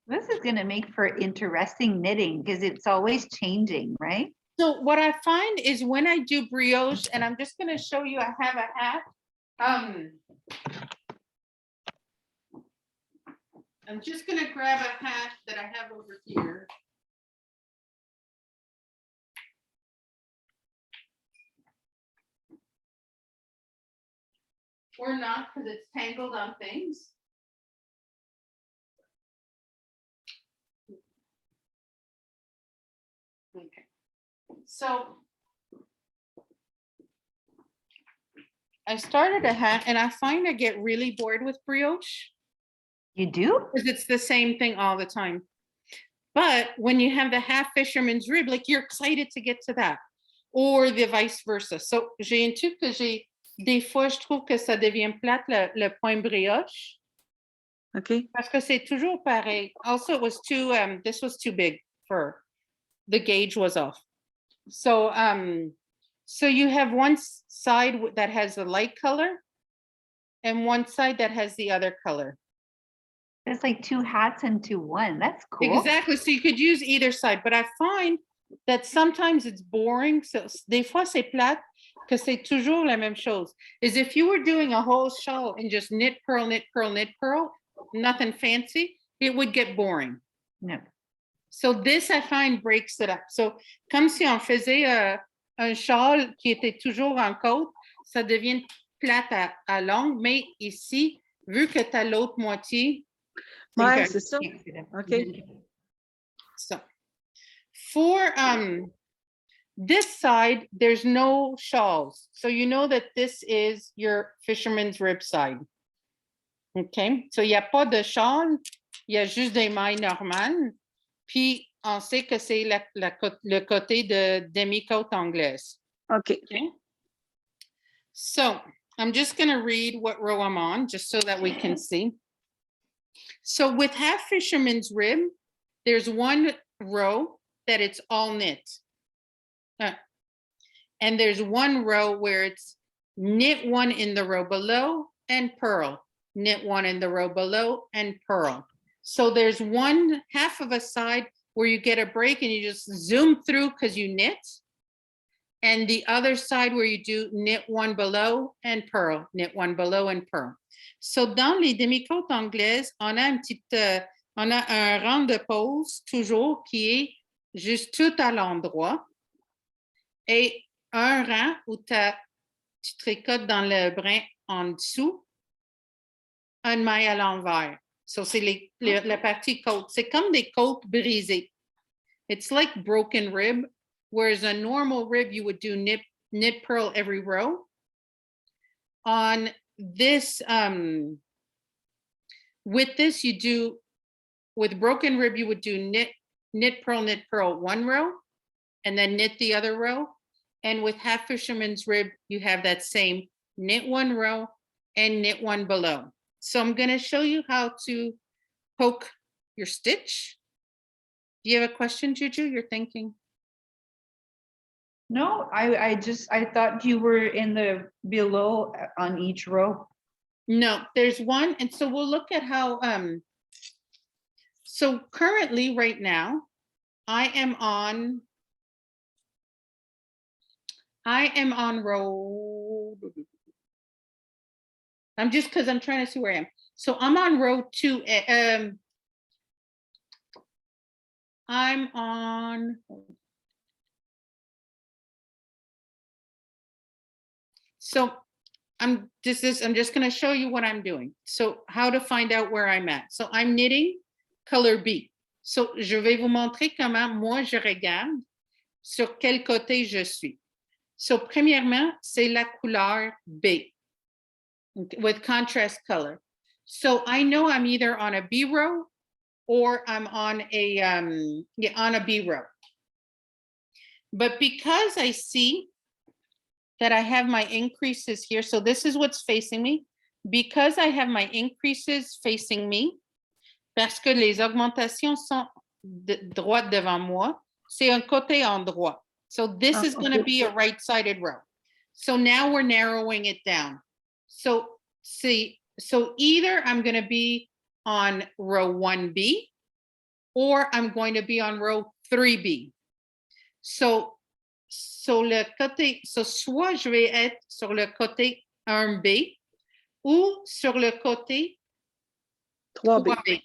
This is gonna make for interesting knitting because it's always changing, right? So what I find is when I do brioche, and I'm just going to show you, I have a hat. I'm just going to grab a hat that I have over here. Or not, because it's tangled on things. Okay. So I started a hat and I find I get really bored with brioche. You do? Because it's the same thing all the time. But when you have the half fisherman's rib, like you're excited to get to that. Or the vice versa. So j'ai un truc que des fois, je trouve que ça devient plate, le point brioche. Okay. Parce que c'est toujours pareil. Also, it was too, this was too big for, the gauge was off. So, so you have one side that has the light color and one side that has the other color. It's like two hats into one. That's cool. Exactly. So you could use either side, but I find that sometimes it's boring. So des fois c'est plate que c'est toujours la même chose. Is if you were doing a whole shawl and just knit, purl, knit, purl, knit, purl, nothing fancy, it would get boring. No. So this I find breaks it up. So comme si on faisait un shawl qui était toujours en côte, ça devient plate à longue, mais ici, vu que tu as l'autre moitié, Ouais, c'est ça. Okay. so for this side, there's no shawls. So you know that this is your fisherman's rib side. Okay, so il n'y a pas de shawl, il y a juste des mailles normales. Puis on sait que c'est le côté de demi-côte anglaise. Okay. Okay. So I'm just going to read what row I'm on, just so that we can see. So with half fisherman's rib, there's one row that it's all knit. And there's one row where it's knit one in the row below and purl, knit one in the row below and purl. So there's one half of a side where you get a break and you just zoom through because you knit. And the other side where you do knit one below and purl, knit one below and purl. So dans les demi-côtes anglaises, on a on a un rang de pause toujours qui est juste tout à l'endroit et un rang où tu tricotes dans le brin en dessous, une maille à l'envers. So c'est la partie côte. C'est comme des côtes brisées. It's like broken rib, whereas a normal rib, you would do knit purl every row. On this, with this, you do, with broken rib, you would do knit purl one row. and then knit the other row. And with half fisherman's rib, you have that same knit one row and knit one below. So I'm going to show you how to poke your stitch. Do you have a question, Juju? You're thinking? No, I thought you were in the below on each row. No, there's one. And so we'll look at how, so currently right now, I am on row, because I'm trying to see where I am. So I'm on row 2. I'm on, so I'm just going to show you what I'm doing. So how to find out where I'm at. So I'm knitting color B. So je vais vous montrer comment moi je regarde sur quel côté je suis. So premièrement, c'est la couleur B with contrast color. So I know I'm either on a B row or I'm on a B row. But because I see that I have my increases here, so this is what's facing me. Because I have my increases facing me, parce que les augmentations sont droites devant moi, c'est un côté endroit. So this is going to be a right-sided row. So now we're narrowing it down. So see, so either I'm going to be on row 1B or I'm going to be on row 3B. So le côté, so soit je vais être sur le côté 1B ou sur le côté 3B.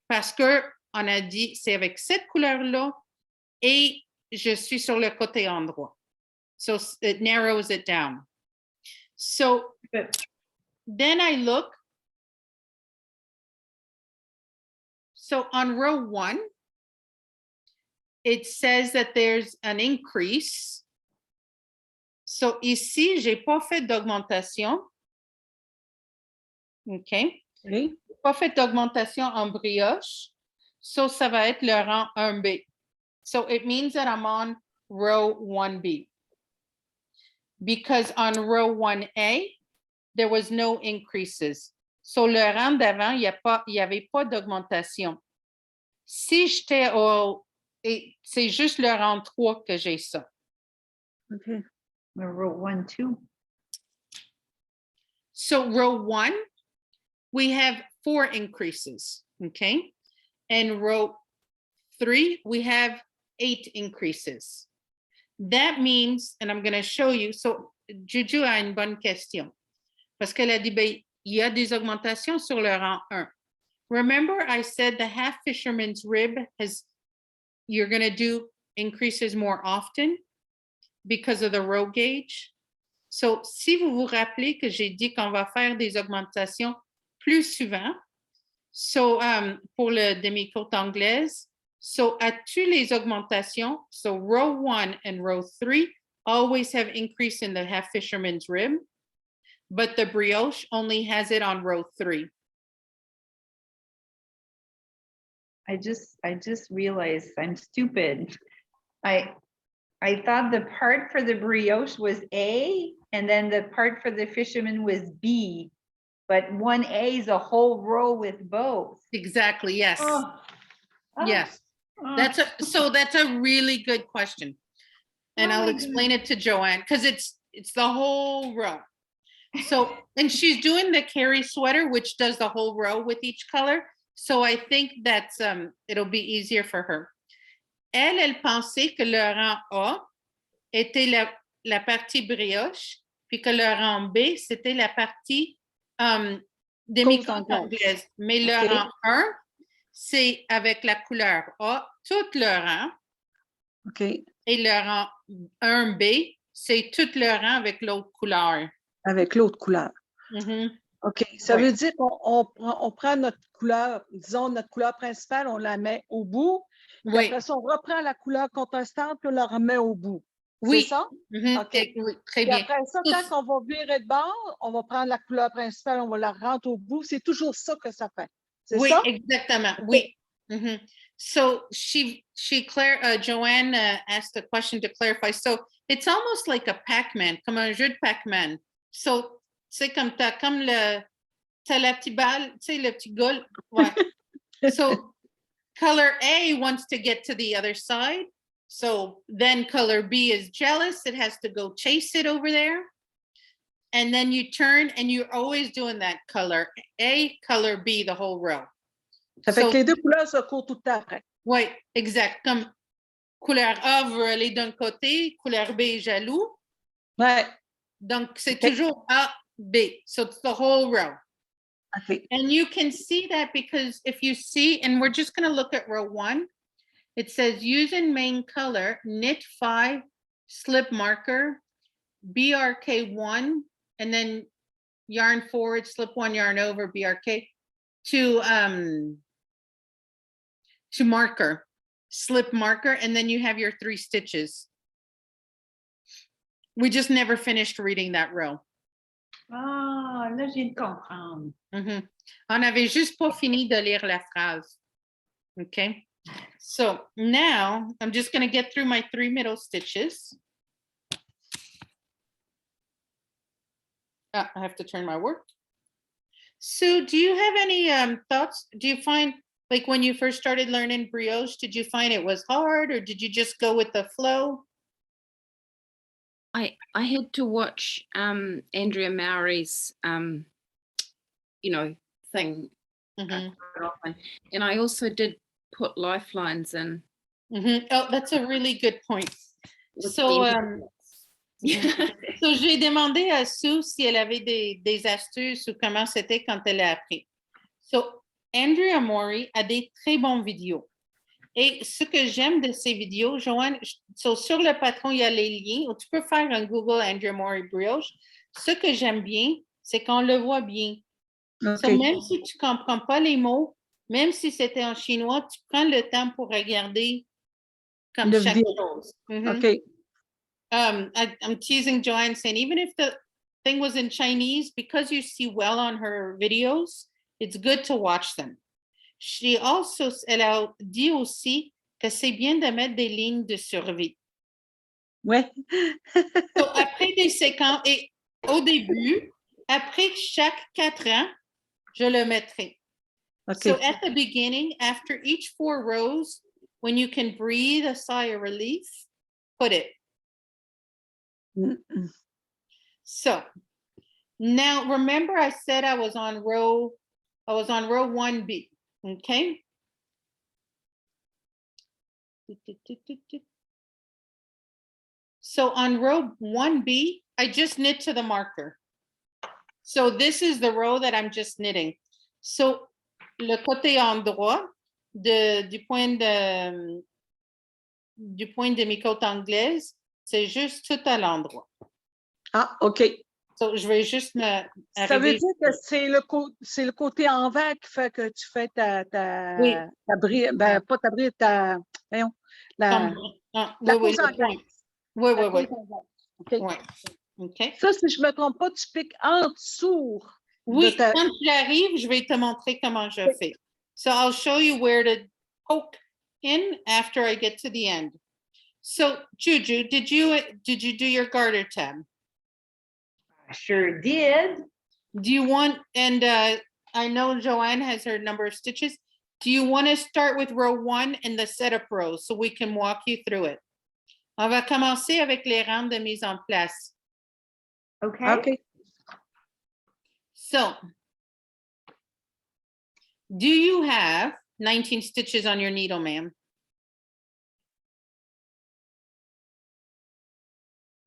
Parce que on a dit c'est avec cette couleur-là et je suis sur le côté endroit. So it narrows it down. So then I look. So on row 1, it says that there's an increase. So ici, j'ai pas fait d'augmentation. OK. Oui. Pas fait d'augmentation en brioche. So ça va être le rang 1B. So it means that I'm on row 1B. Because on row 1A, there was no increases. So le rang d'avant, il y avait pas d'augmentation. Si j'étais c'est juste le rang 3 que j'ai ça. Okay. Row 1, 2. So row 1, we have 4 increases, okay? And row 3, we have 8 increases. That means, and I'm going to show you, so Juju a une bonne question. Parce qu'elle a dit, ben, il y a des augmentations sur le rang 1. Remember I said the half fisherman's rib you're going to do increases more often because of the row gauge. So, si vous vous rappelez que j'ai dit qu'on va faire des augmentations plus souvent, so, pour le demi-côte anglaise, so à toutes les augmentations, so row 1 and row 3 always have increase in the half fisherman's rib, but the brioche only has it on row 3. I just realized I'm stupid. I thought the part for the brioche was A and then the part for the fisherman was B, but 1A is a whole row with both. Exactly, yes. Oh. Yes. Oh. That's a really good question. And I'll explain it to Joanne because it's the whole row. So, and she's doing the Carrie sweater, which does the whole row with each color. So I think that's it'll be easier for her. Elle pensait que le rang A était la partie brioche, puis que le rang B, c'était la partie demi-côte anglaise. Mais le rang 1, c'est avec la couleur A, tout le rang. OK. Et le rang 1B, c'est tout le rang avec l'autre couleur. Avec l'autre couleur. Mm-hmm. OK. Ça veut dire qu'on prend notre couleur, disons notre couleur principale, on la met au bout. Puis après ça, on reprend la couleur contrastante et on la remet au bout. Oui. C'est ça? Mm-hmm. OK. Oui, très Puis bien. après ça, quand on va virer de bord, on va prendre la couleur principale, on va la rentrer au bout. C'est toujours ça que ça fait. C'est oui, ça? Exactement. Okay. Oui. Mm-hmm. So Joanne asked a question to clarify. So it's almost like a Pac-Man, comme un jeu de Pac-Man. So c'est comme t'as la petite balle, tu sais, le petit goal. Ouais. So color A wants to get to the other side. So then color B is jealous. It has to go chase it over there. And then you turn and you're always doing that color A, color B, the whole row. Ça fait que les deux couleurs se courent tout le temps après. Oui, exact. Comme couleur A veut aller d'un côté, couleur B est jaloux. Ouais. Donc, c'est toujours A, B. So it's the whole row. Okay. And you can see that because if you see, and we're just going to look at row 1, it says use in main color, knit 5, slip marker, BRK1, and then yarn forward, slip 1, yarn over, BRK, to marker, slip marker, and then you have your 3 stitches. We just never finished reading that row. Ah, là, je viens de comprendre. Mm-hmm. On avait juste pas fini de lire la phrase. Okay. So now I'm just going to get through my 3 middle stitches. I have to turn my work. Sue, do you have any thoughts? Do you find, like when you first started learning brioche, did you find it was hard or did you just go with the flow? I had to watch Andrea Mowry's thing Mm-hmm. often, and I also did put lifelines in. Mm-hmm. Oh, that's a really good point. So so j'ai demandé à Sue si elle avait des astuces ou comment c'était quand elle a appris. So Andrea Mowry a des très bons vidéos. Et ce que j'aime de ces vidéos, Joanne, sur le patron, il y a les liens où tu peux faire un Google Andrea Mowry brioche. Ce que j'aime bien, c'est qu'on le voit bien. Okay. So, même si tu ne comprends pas les mots, même si c'était en chinois, tu prends le temps pour regarder comme chaque chose. Mm-hmm. Okay. I'm teasing Joanne saying, even if the thing was in Chinese, because you see well on her videos, it's good to watch them. Elle a dit aussi que c'est bien de mettre des lignes de survie. Ouais. So, après des séquences, et au début, après chaque 4 ans, je le mettrai. Okay. So at the beginning, after each 4 rows, when you can breathe a sigh of relief, put it. Mm-mm. So now remember I said I was on row 1B. Okay. So on row 1B, I just knit to the marker. So this is the row that I'm just knitting. So le côté endroit du point de mes côtes anglaises, c'est juste tout à l'endroit. Ah, OK. So, je vais juste me... Ça veut dire que c'est le côté envers qui fait que tu fais oui. ta bride, ben pas ta bride, voyons, la cause anglaise. Oui. OK. Ouais. OK. Ça, si je ne me trompe pas, tu piques en dessous. Oui, quand j'arrive, je vais te montrer comment je fais. So I'll show you where to poke in after I get to the end. So Juju, did you do your garter tab? I sure did. Do you want, and I know Joanne has her number of stitches. Do you want to start with row 1 and the setup row so we can walk you through it? On va commencer avec les rangs de mise en place. Okay. So, do you have 19 stitches on your needle, ma'am?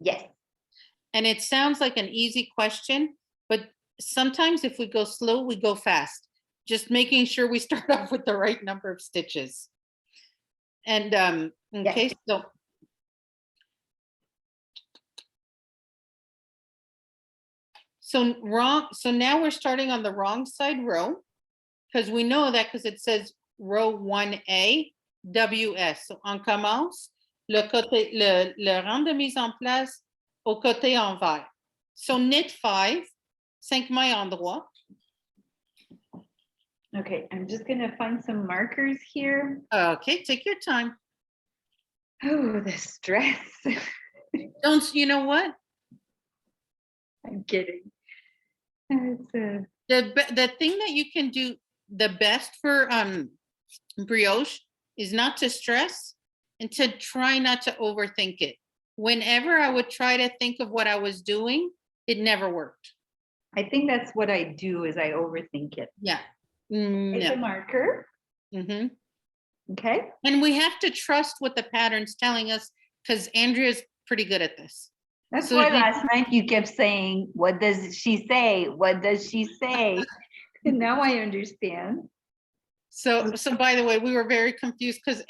Yes. And it sounds like an easy question, but sometimes if we go slow, we go fast. Just making sure we start off with the right number of stitches. And okay, yes. So now we're starting on the wrong side row because we know that because it says row 1A, WS. So on commence le rang de mise en place au côté envers. So knit 5, 5 mailles en droit. Okay, I'm just gonna find some markers here. Okay, take your time. Oh, the stress. You know what? I'm kidding. It's The thing that you can do the best for brioche is not to stress and to try not to overthink it. Whenever I would try to think of what I was doing, it never worked. I think that's what I do is I overthink it. Yeah. It's a marker. Mm-hmm. Okay. And we have to trust what the pattern's telling us because Andrea's pretty good at this. That's So why if you- last night you kept saying, what does she say? What does she say? And now I understand. So by the way, we were very confused because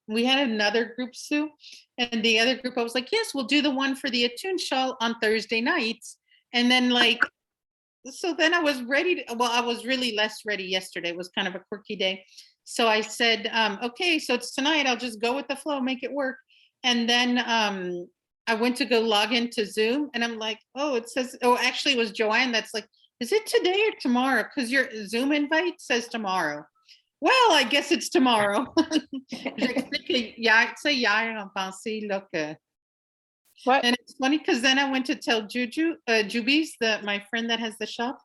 we had another group, Sue, and the other group, I was like, yes, we'll do the one for the Attune Shawl on Thursday nights. And then so then I was ready I was really less ready yesterday. It was kind of a quirky day. So I said, okay, so it's tonight. I'll just go with the flow, make it work. And then I went to go log into Zoom and I'm like, oh, it says, actually it was Joanne that's like, is it today or tomorrow? Because your Zoom invite says tomorrow. Well, I guess it's tomorrow. J'explique que hier, tu sais, hier, on pensait là que. What? And it's funny because then I went to tell Juby's, my friend that has the shop,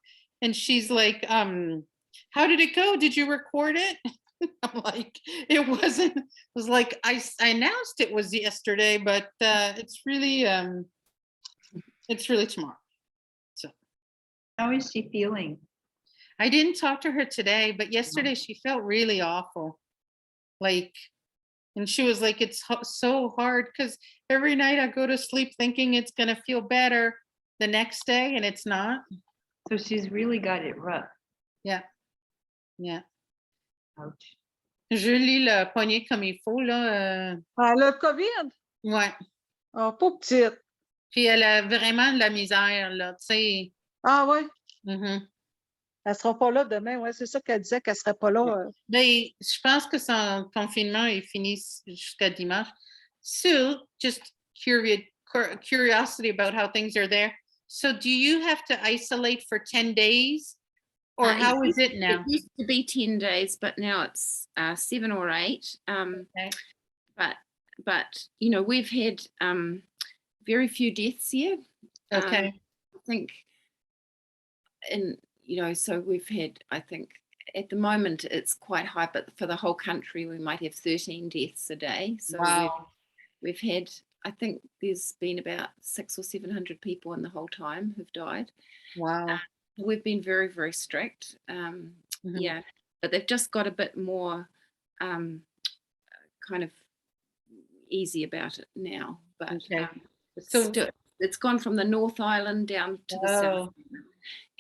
and she's like, how did it go? Did you record it? I'm like, it wasn't. It was like I announced it was yesterday, but it's really tomorrow. So. How is she feeling? I didn't talk to her today, but yesterday she felt really awful. And she was like, it's so hard because every night I go to sleep thinking it's going to feel better the next day and it's not. So she's really got it rough. Yeah. Yeah. Ouch. Julie l'a pogné comme il faut, là. Elle a le COVID? Ouais. Oh, pauvre petite. Puis elle a vraiment de la misère, là, tu sais. Ah ouais? Mm-hmm. Elle sera pas là demain, ouais, c'est ça qu'elle disait qu'elle serait pas là. Ben, je pense que son confinement est fini jusqu'à dimanche. Sue, just curiosity about how things are there. So do you have to isolate for 10 days? Or how is it now? It used to be 10 days, but now it's 7 or 8. Okay. But you know, we've had very few deaths here. Okay. I think, and you know, so we've had, I think at the moment it's quite high, but for the whole country we might have 13 deaths a day. So wow. we've had, I think there's been about 600 or 700 people in the whole time who've died. Wow. We've been very, very strict. Yeah, but they've just got a bit more kind of easy about it now. But Okay. so it's gone from the North Island down to the South Island,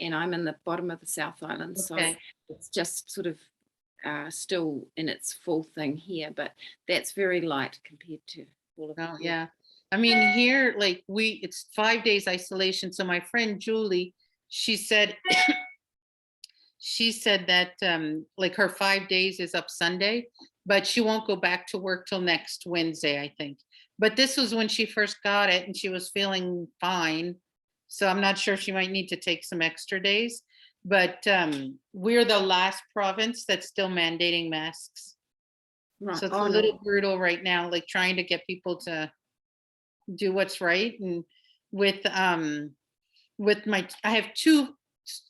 and I'm in the bottom of the South Island. Okay. So it's just sort of still in its full thing here, but that's very light compared to all of Oh, it. yeah. I mean, here, it's 5 days isolation. So my friend Julie, she said that like her 5 days is up Sunday, but she won't go back to work till next Wednesday, I think. But this was when she first got it and she was feeling fine. So I'm not sure if she might need to take some extra days, but we're the last province that's still mandating masks. Right. So it's a little brutal right now, like trying to get people to do what's right. And I have 2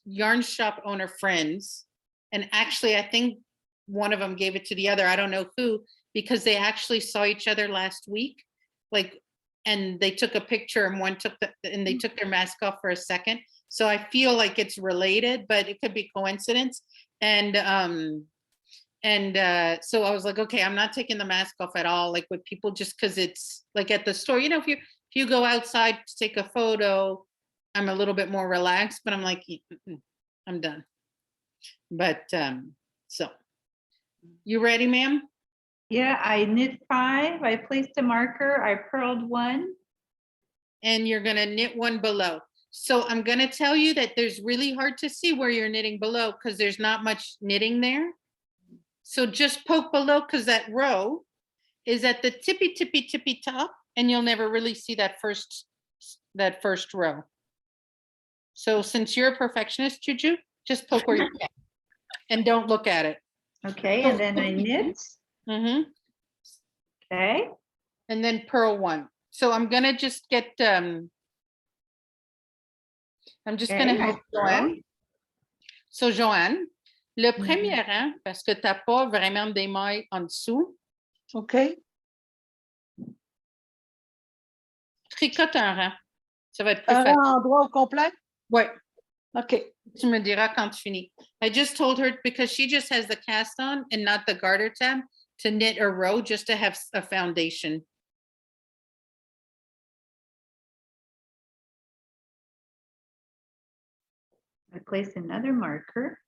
yarn shop owner friends, and actually I think one of them gave it to the other, I don't know who, because they actually saw each other last week, and they took a picture and they took their mask off for a second. So I feel like it's related, but it could be coincidence. And so I was like, okay, I'm not taking the mask off at all, like with people, just because it's like at the store, you know, if you go outside to take a photo, I'm a little bit more relaxed, but I'm like, I'm done. But so you ready, ma'am? Yeah, I knit 5, I placed a marker, I purled 1. And you're gonna knit 1 below. So I'm gonna tell you that there's really hard to see where you're knitting below because there's not much knitting there. So just poke below, because that row is at the tippy top, and you'll never really see that first row. So since you're a perfectionist, Juju, just poke where you can. and don't look at it. Okay, and then I knit. Mhm. Okay. And then purl one. So I'm gonna just get, I'm just gonna Okay, help I purl. Joanne. So Joanne, le Mhm. premier rang, parce que t'as pas vraiment d'émail en dessous, OK. tricote un rang. Ça va être plus Un facile. endroit au complet? Ouais, OK. tu me diras quand tu finis. I just told her, because she just has the cast on and not the garter tab, to knit a row just to have a foundation. I place another marker.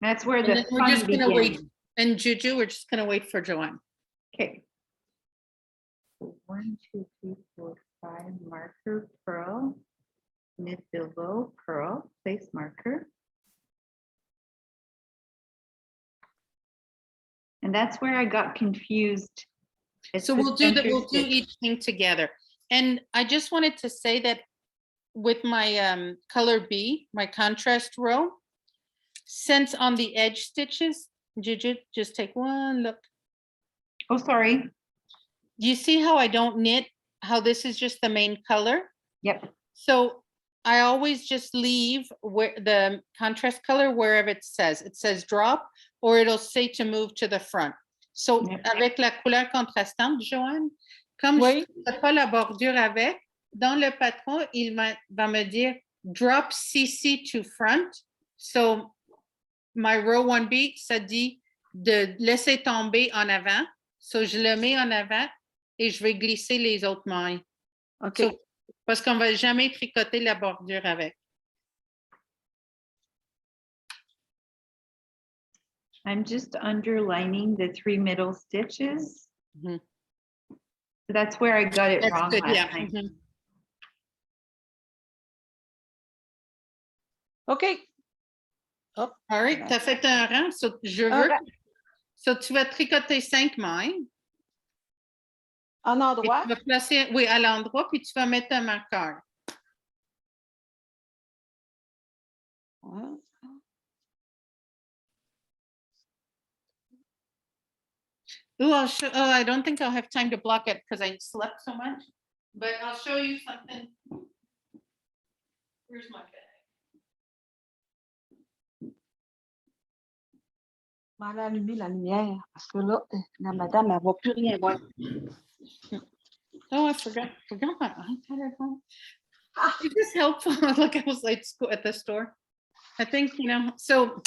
That's where And the then we're fun just gonna wait. begins. And Juju, we're just gonna wait for Joanne. Okay. 1, 2, 3, 4, 5, marker, purl, knit below, purl, place marker. And that's where I got confused. It's So the we'll do center we'll do stitch. each thing together. And I just wanted to say that with my color B, my contrast row, since on the edge stitches, Juju, just take one look. Oh, sorry. Do you see how I don't knit? How this is just the main color? Yep. So I always just leave where the contrast color wherever it says drop, or it'll say to move to the front. So Yep. avec la couleur contrastante, Joanne, comme Oui. je ne fais pas la bordure avec, dans le patron, il va me dire drop CC to front. So my row 1B, ça dit de laisser tomber en avant. So je le mets en avant et je vais glisser les autres mailles. OK. So, parce qu'on va jamais tricoter la bordure avec. I'm just underlining the 3 middle stitches. Mhm. So that's where I got it That's wrong good, last yeah. time. Mhm. OK. All right, tu as fait un rang. So, je Un veux. rang. So, tu vas tricoter 5 mailles. En Et endroit? tu vas placer, oui, à l'endroit, puis tu vas mettre un marqueur. Ouais. Ooh, I don't think I'll have time to block it because I slept so much. But I'll show you something. Where's my bag? On va allumer la lumière parce que là, la madame, elle ne va plus rien voir. Oh, I forgot my iPad at home. Is this helpful? Like I was like at the store. I think, so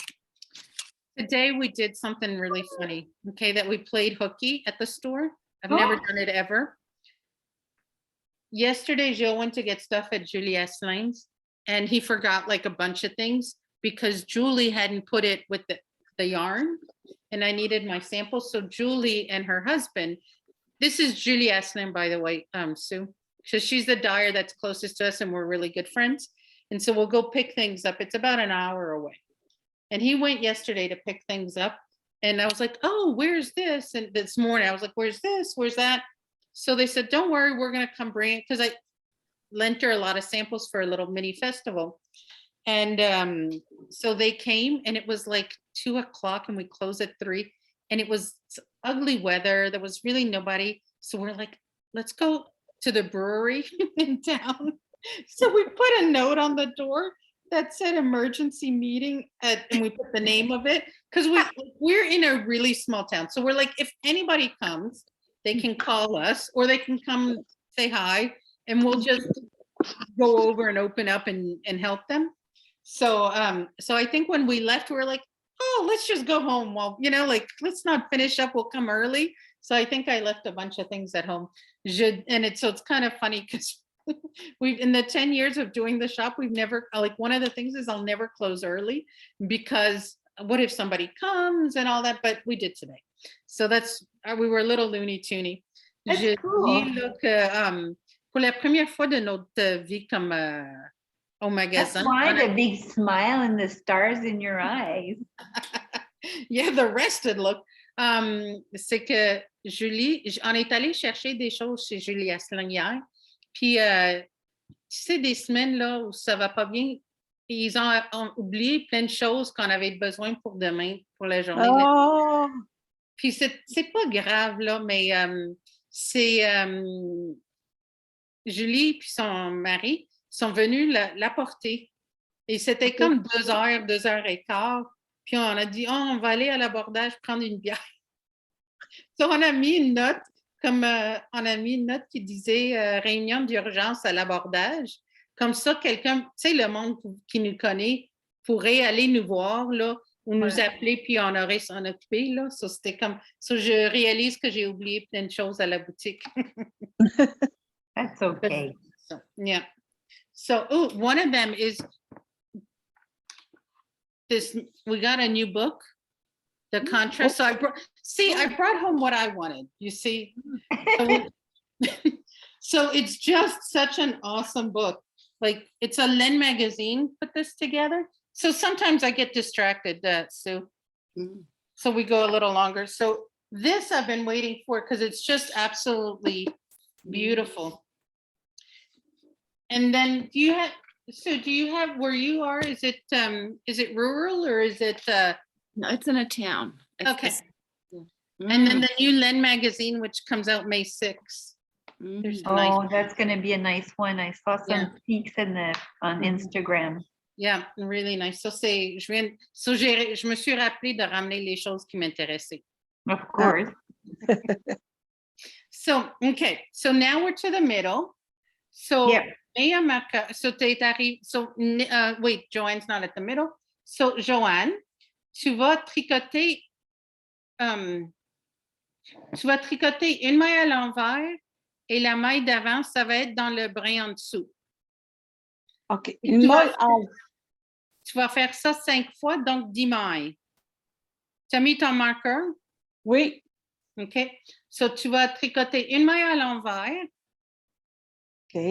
today we did something really funny, okay, that we played hooky at the store. I've never done it ever. Yesterday, Joe went to get stuff at Julie Asselein's and he forgot like a bunch of things because Julie hadn't put it with the yarn and I needed my samples. So Julie and her husband, this is Julie Asselin, by the way, Sue. So she's the dyer that's closest to us and we're really good friends. And so we'll go pick things up. It's about an hour away. And he went yesterday to pick things up. And I was like, oh, where's this? And this morning I was like, where's this? Where's that? So they said, don't worry, we're going to come bring it. Because I lent her a lot of samples for a little mini festival. And so they came and it was like 2 o'clock and we closed at 3. And it was ugly weather. There was really nobody. So we're like, let's go to the brewery in town. So we put a note on the door that said emergency meeting and we put the name of it because we're in a really small town. So we're like, if anybody comes, they can call us or they can come say hi and we'll just go over and open up and help them. So I think when we left, we were like, oh, let's just go home. Well, like, let's not finish up. We'll come early. So I think I left a bunch of things at home. So it's kind of funny because we've in the 10 years of doing the shop, we've never, like, one of the things is I'll never close early because what if somebody comes and all that, but we did today. So we were a little loony toony. That's cool. Pour la première fois de notre vie comme au magasin. That's why the big smile and the stars in your eyes. Yeah, the rested look. C'est que Julie, on est allé chercher des choses chez Julie Asselin hier. Puis sais, des semaines là, où ça va pas bien, ils ont oublié plein de choses qu'on avait besoin pour demain, pour la journée. Oh, Puis c'est pas grave, là, mais c'est Julie puis son mari sont venus l'apporter. Et c'était OK. comme 2 heures, 2 heures et quart. Puis on a dit, oh, on va aller à l'abordage prendre une bière. So, on a mis une note, comme on a mis une note qui disait réunion d'urgence à l'abordage. Comme ça, quelqu'un, tu sais, le monde qui nous connaît pourrait aller nous voir, là, ou nous appeler, puis on aurait s'en occuper, là. So, c'était comme, so, je réalise que j'ai oublié plein de choses à la boutique. That's okay. So, yeah. So, oh, one of them is this, we got a new book, the contrast. So I brought home what I wanted, you see. So it's just such an awesome book. Like, it's a Len magazine put this together. So sometimes I get distracted, Sue. So we go a little longer. So this I've been waiting for because it's just absolutely beautiful. And then do you have where you are, is it rural or is it No, it's in a town. Okay. And then the new Len magazine, which comes out May 6th. There's a nice, Oh, that's gonna be a nice one. I saw some peaks on Instagram. yeah, really nice. So je me suis rappelé de ramener les choses qui m'intéressaient. Of course. So, okay, so now we're to the middle. So, Yeah. wait, Joanne's not at the middle. So, Joanne, tu vas tricoter une maille à l'envers et la maille d'avant, ça va être dans le brin en dessous. OK. Une maille en... Tu vas faire ça 5 fois, donc 10 mailles. Tu as mis ton marqueur? Oui. OK. So, tu vas tricoter une maille à l'envers. OK.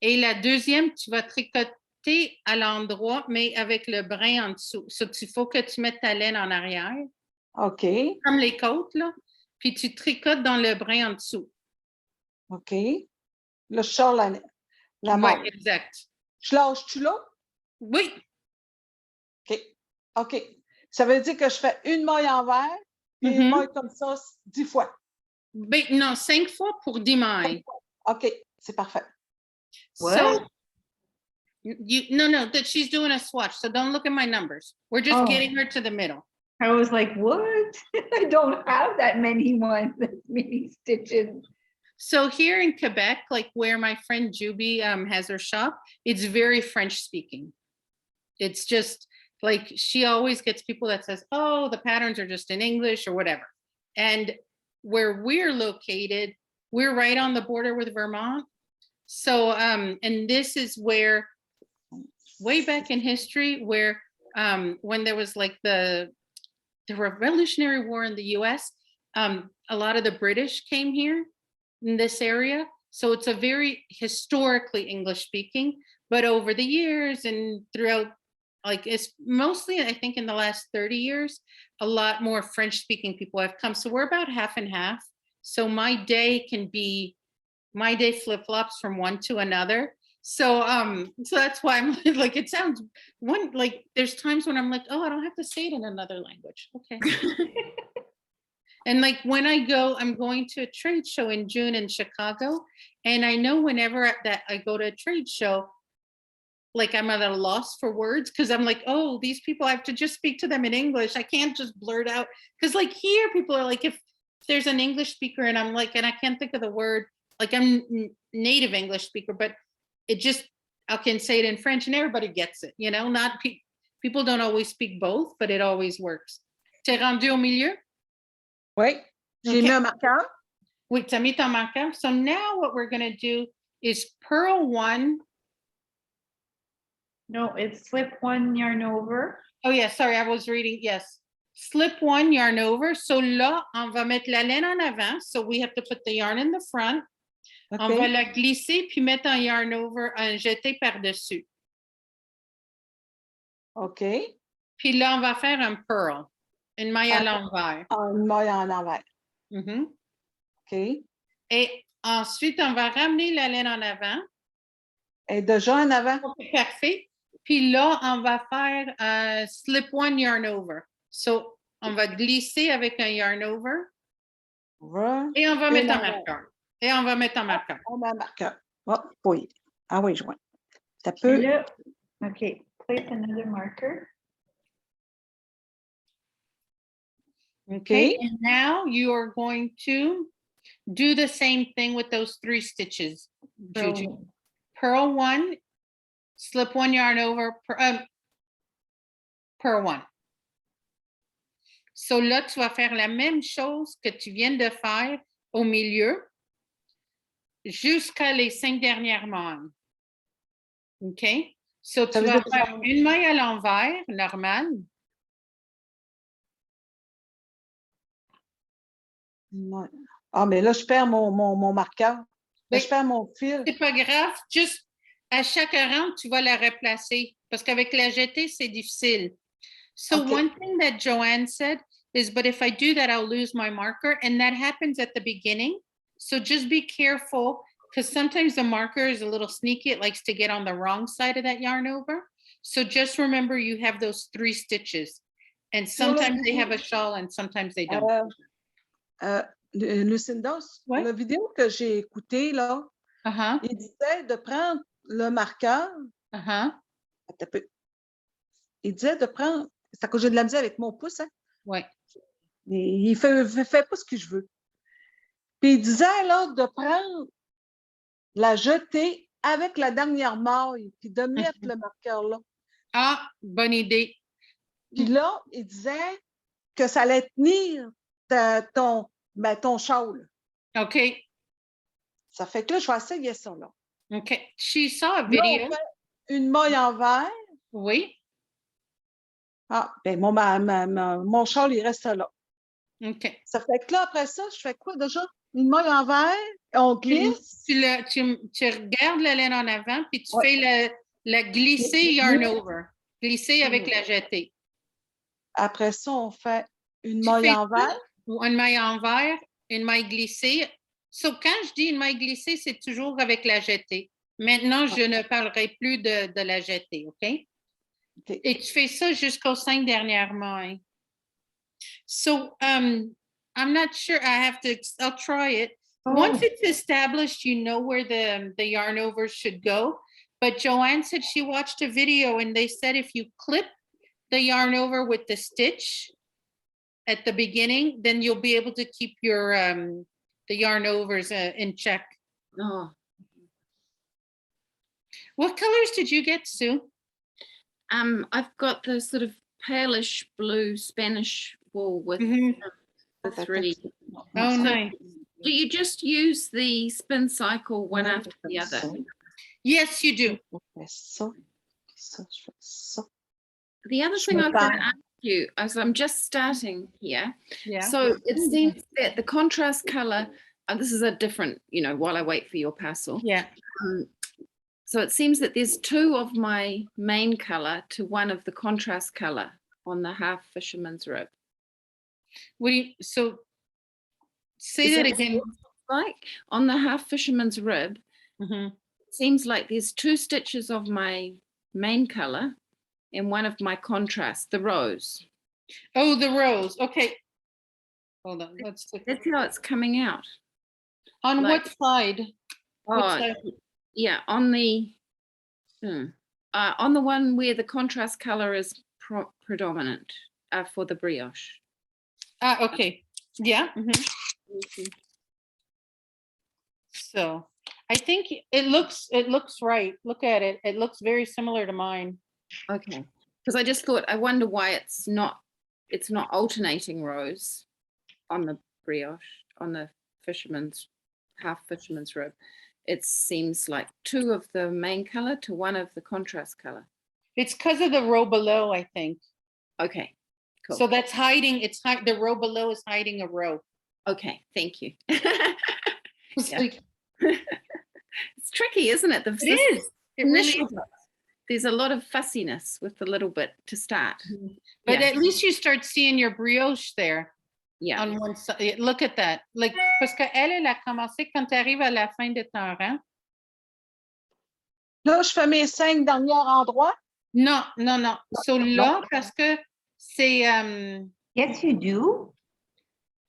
Et la deuxième, tu vas tricoter à l'endroit, mais avec le brin en dessous. So, il faut que tu mettes ta laine en arrière. OK. Comme les côtes, là. Puis tu tricotes dans le brin en dessous. OK. Là, je sors la maille. Oui, exact. Je lâche-tu là? Oui. OK. OK. Ça veut dire que je fais une maille envers et une maille comme ça 10 fois. Ben, non, 5 fois pour 10 mailles. OK. C'est parfait. What? So, no, that she's doing a swatch. So don't look at my numbers. We're just getting her to the middle. I was like, what? I don't have that many ones, that many stitches. So here in Quebec, like where my friend Juby has her shop, it's very French speaking. It's just like, she always gets people that says, oh, the patterns are just in English or whatever. And where we're located, we're right on the border with Vermont. So, and this is where, way back in history, where when there was like the Revolutionary War in the US, a lot of the British came here in this area. So it's a very historically English speaking, but over the years and throughout, like it's mostly, I think in the last 30 years, a lot more French speaking people have come. So we're about half and half. So my day flip-flops from one to another. So so that's why I'm like, it sounds like there's times when I'm like, oh, I don't have to say it in another language. Okay. And like when I'm going to a trade show in June in Chicago, and I know whenever that I go to a trade show, like I'm at a loss for words because I'm like, oh, these people, I have to just speak to them in English. I can't just blurt out, because like here people are like, if there's an English speaker and I'm like, and I can't think of the word, like I'm native English speaker, but it just, I can say it in French and everybody gets it, not people don't always speak both, but it always works. T'es rendu au milieu? Oui. J'ai mis un marqueur. Oui, t'as mis ton marqueur. So now what we're going to do is purl one. No, it's slip one yarn over. Oh yeah, sorry, I was reading. Yes. Slip one yarn over. So là, on va mettre la laine en avant. So we have to put the yarn in the front. Okay. On va la glisser puis mettre un yarn over, un jeté par-dessus. OK. Puis là, on va faire un purl. Une maille à l'envers. Une maille en envers. Mm-hmm. OK. Et Ensuite, on va ramener la laine en avant. Et déjà en avant. Okay, parfait. Puis là, on va faire un slip one yarn over. So, on va glisser avec un yarn over. Et on va mettre un marqueur. Et on va mettre un marqueur. On met un marqueur. Oh, oui. Ah oui, je vois. Ça Et peut. là, okay, place another marker. Okay. And now you are going to do the same thing with those 3 stitches, Juju. Purl 1, slip 1 yarn over, purl 1. So là, tu vas faire la même chose que tu viens de faire au milieu jusqu'à les 5 dernières mailles. OK? So tu vas faire une maille à l'envers, normale. Ah, mais là, je perds mon marqueur. Là, je perds mon fil. C'est pas grave. Juste à chaque rang, tu vas la replacer. Parce qu'avec la jetée, c'est difficile. So Okay. one thing that Joanne said is, but if I do that, I'll lose my marker. And that happens at the beginning. So just be careful because sometimes the marker is a little sneaky. It likes to get on the wrong side of that yarn over. So just remember you have those 3 stitches. And sometimes they have a shawl and sometimes they don't. Lucinda, Ouais. la vidéo que j'ai écoutée, là, il disait de prendre le marqueur. Il disait de prendre. C'est à cause que j'ai de la misère avec mon pouce, hein? Oui. Il fait pas ce que je veux. Puis il disait, là, de prendre la jetée avec la dernière maille, puis de mettre le marqueur là. Ah, bonne idée. Puis là, il disait que ça allait tenir ton shawl. OK. Ça fait que là, je vais essayer ça, là. OK. She saw a Là, video. on fait une maille envers. Oui. Ah, ben mon shawl, il reste là. OK. Ça fait que là, après ça, je fais quoi déjà? Une maille envers, on glisse. Tu regardes la laine en avant, puis tu fais la glisser yarn over. Glisser avec la jetée. Après ça, on fait une maille envers. Ou une maille envers, une maille glissée. So, quand je dis une maille glissée, c'est toujours avec la jetée. Maintenant, je ne parlerai plus de la jetée, OK? Et tu fais ça jusqu'aux 5 dernières mailles. So, I'm not sure. I'll try it. Oh. Once it's established, you know where the yarn over should go. But Joanne said she watched a video and they said if you clip the yarn over with the stitch at the beginning, then you'll be able to keep your the yarn overs in check. Oh. What colors did you get, Sue? I've got the sort of palish blue Spanish wool with the 3. Oh, nice. Do you just use the spin cycle one after the other? Yes, you do. The other thing I was going to ask you, as I'm just starting here, so it seems that the contrast color, this is a different, while I wait for your parcel. Yeah. So it seems that there's 2 of my main color to 1 of the contrast color on the half fisherman's rib. So say that again. Like on the half fisherman's rib, it seems like there's 2 stitches of my main color and 1 of my contrast, the rose. Oh, the rose. Okay. Hold on. That's how it's coming out. On what side? Yeah, on the one where the contrast color is predominant for the brioche. Okay. Yeah. So I think it looks right. Look at it. It looks very similar to mine. Okay. Because I just thought, I wonder why it's not alternating rose on the brioche, on the half fisherman's rib. It seems like 2 of the main color to 1 of the contrast color. It's because of the row below, I think. Okay, cool. So that's hiding. The row below is hiding a row. Okay, thank you. It's tricky, isn't it? It is. It really is. There's a lot of fussiness with the little bit to start. But at least you start seeing your brioche there. Yeah. on one side. Look at that. Like, parce qu'elle a commencé quand tu arrives à la fin de ton rang. Là, je fais mes 5 derniers endroits. Non, non, non. So là, parce que c'est, Yes, you do.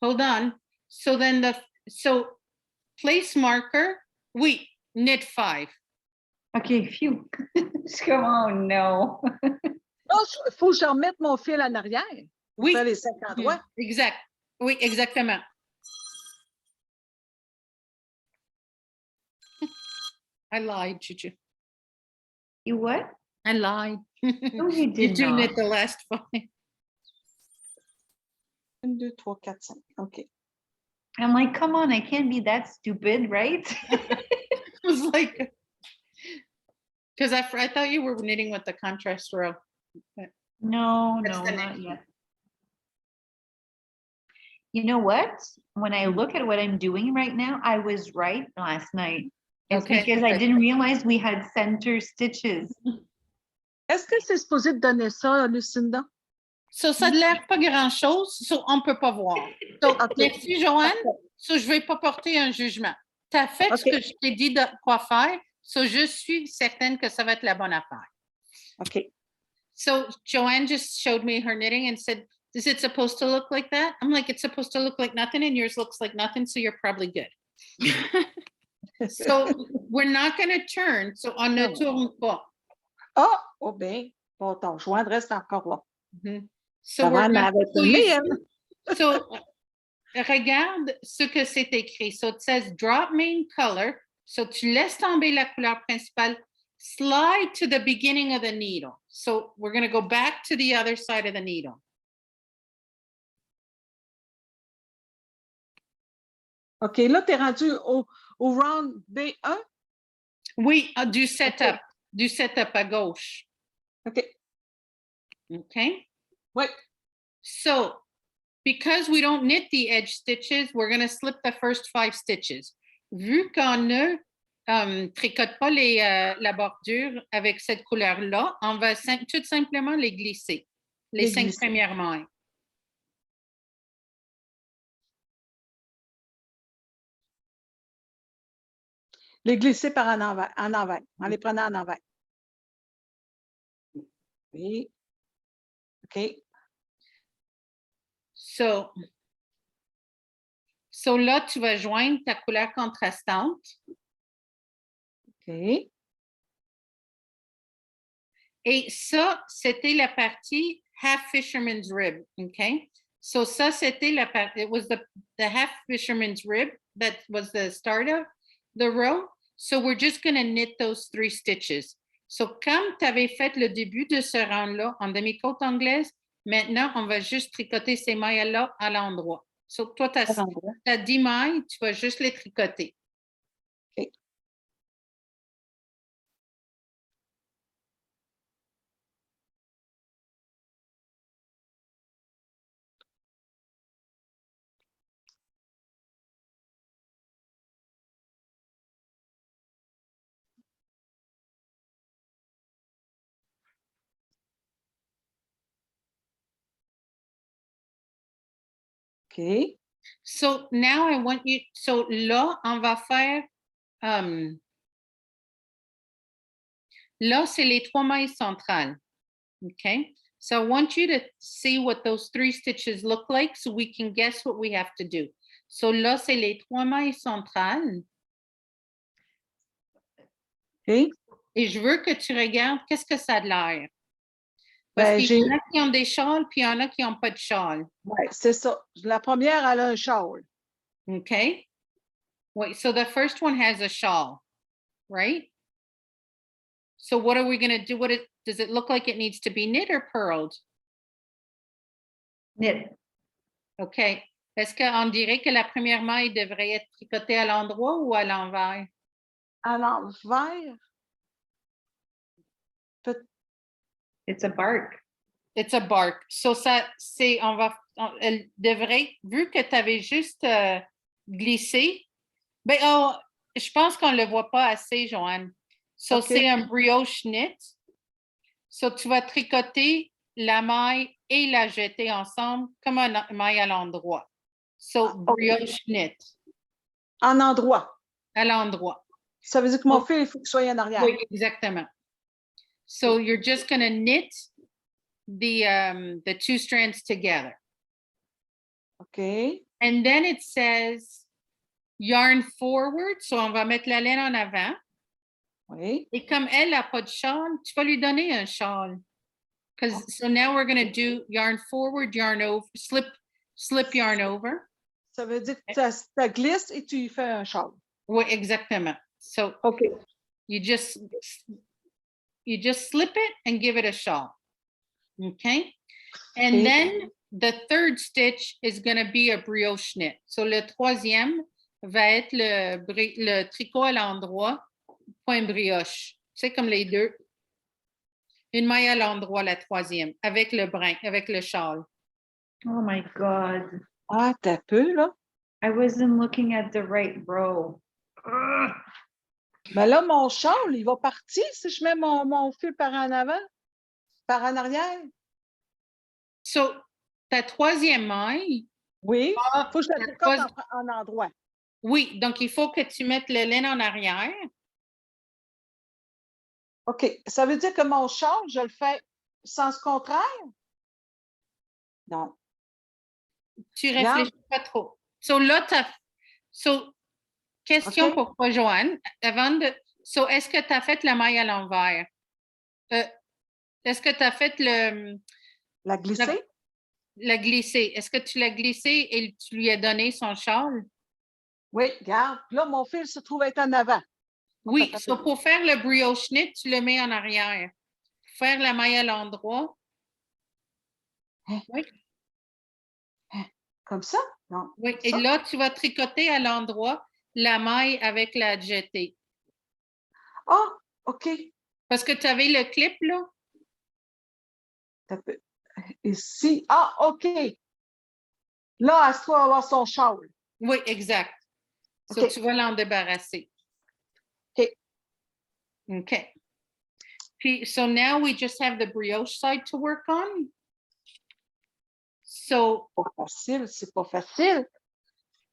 hold on. So then so place marker, oui, knit 5. Okay, phew. Come on, no. Là, il faut que je remette mon fil en arrière pour Oui. faire les 5 endroits. Exact. Oui, exactement. I lied, Juju. You what? I lied. No, you did do not. knit the last 5. 1, 2, 3, 4, 5. OK. I'm like, come on, I can't be that stupid, right? I was like, because I thought you were knitting with the contrast row. No, That's no, the not next yet. You know what? When I look at what I'm doing right now, I was right last night. It's Okay, because I good. didn't realize we had center stitches. Est-ce que c'est supposé te donner ça, Lucinda? So, ça ne l'air pas grand-chose, so on ne peut pas voir. So, OK. merci, Joanne. So, je ne vais pas porter un jugement. Tu as fait ce OK. que je t'ai dit de quoi faire, so je suis certaine que ça va être la bonne affaire. OK. So, Joanne just showed me her knitting and said, is it supposed to look like that? I'm like, it's supposed to look like nothing, and yours looks like nothing, so you're probably good. So, we're not going to turn, so on ne Non. tourne pas. Ah! Oh bien. Bon, ton joint reste encore là. Mhm. So, Maman we're m'avait so donné, you elle. see- so, regarde ce que c'est écrit. So, it says drop main color. So, tu laisses tomber la couleur principale. Slide to the beginning of the needle. So, we're going to go back to the other side of the needle. OK, là, tu es rendu au round B1. Oui, du setup. Du setup à gauche. OK. Okay. Oui. So, because we don't knit the edge stitches, we're going to slip the first 5 stitches. Vu qu'on ne tricote pas la bordure avec cette couleur-là, on va tout simplement les glisser, les 5 premières mailles. Les glisser par en envers, en les prenant en envers. Oui. OK. So là, tu vas joindre ta couleur contrastante. OK. Et ça, c'était la partie half fisherman's rib, okay? So ça, c'était la partie, it was the half fisherman's rib that was the start of the row. So we're just going to knit those 3 stitches. So comme tu avais fait le début de ce rang-là en demi-côte anglaise, maintenant, on va juste tricoter ces mailles-là à l'endroit. So toi, tu as 10 mailles, tu vas juste les tricoter. OK. OK. So now I want you, so là, on va faire, là, c'est les 3 mailles centrales. Okay. So I want you to see what those 3 stitches look like so we can guess what we have to do. So là, c'est les 3 mailles centrales. OK. Et je veux que tu regardes qu'est-ce que ça a de l'air. Ben, Parce qu'il y en a qui ont des châles, puis il y en a qui n'ont pas de châle. Oui, c'est ça. La première, elle a un shawl. Okay. Wait, so the first one has a shawl, right? So what are we going to do? Does it look like it needs to be knit or purled? Knit. Okay. Est-ce qu'on dirait que la première maille devrait être tricotée à l'endroit ou à l'envers? À l'envers. It's a bark. It's a bark. So ça, c'est, elle devrait, vu que tu avais juste glissé, ben, je pense qu'on ne le voit pas assez, Joanne. So Okay. c'est un brioche knit. So tu vas tricoter la maille et la jeter ensemble comme une maille à l'endroit. So brioche knit En endroit. à l'endroit. Ça veut dire que mon fil, il faut qu'il soit en arrière. Oui, exactement. So you're just gonna knit the two strands together. OK. And then it says yarn forward. So on va mettre la laine en avant. Oui. Et comme elle n'a pas de châle, tu vas lui donner un châle. So now we're gonna do yarn forward, yarn over, slip yarn over. Ça veut dire que ça glisse et tu y fais un châle. Oui, exactement. So OK. you just slip it and give it a shawl. Okay. And Okay. then the third stitch is going to be a brioche knit. So le troisième va être le tricot à l'endroit, point brioche. C'est comme les deux. Une maille à l'endroit, la troisième, avec le brin, avec le châle. Oh my God. Ah, t'as peu, là. I wasn't looking at the right row. Ugh. Mais là, mon châle, il va partir si je mets mon fil par en avant, par en arrière. So, ta troisième maille. Oui. Il faut que je la tricote en endroit. Oui, donc il faut que tu mettes le laine en arrière. OK. Ça veut dire que mon châle, je le fais sens contraire? Non. Tu réfléchis pas trop. So là, question OK. pour toi, Joanne. Est-ce que tu as fait la maille à l'envers? Est-ce que tu as fait La glisser? La glisser. Est-ce que tu l'as glissé et tu lui as donné son châle? Oui, regarde. Là, mon fil se trouve être en avant. Oui, pour faire le brioche knit, tu le mets en arrière. Pour faire la maille à l'endroit. Hein? Oui. Hein? Comme ça? Non. Oui, ça? et là, tu vas tricoter à l'endroit la maille avec la jetée. Ah, OK. Parce que tu avais le clip, là. Ici. Ah, OK. Là, elle se trouve avoir son châle. Oui, exact. So, OK. tu vas l'en débarrasser. OK. OK. Puis, so now we just have the brioche side to work on. So, C'est pas facile.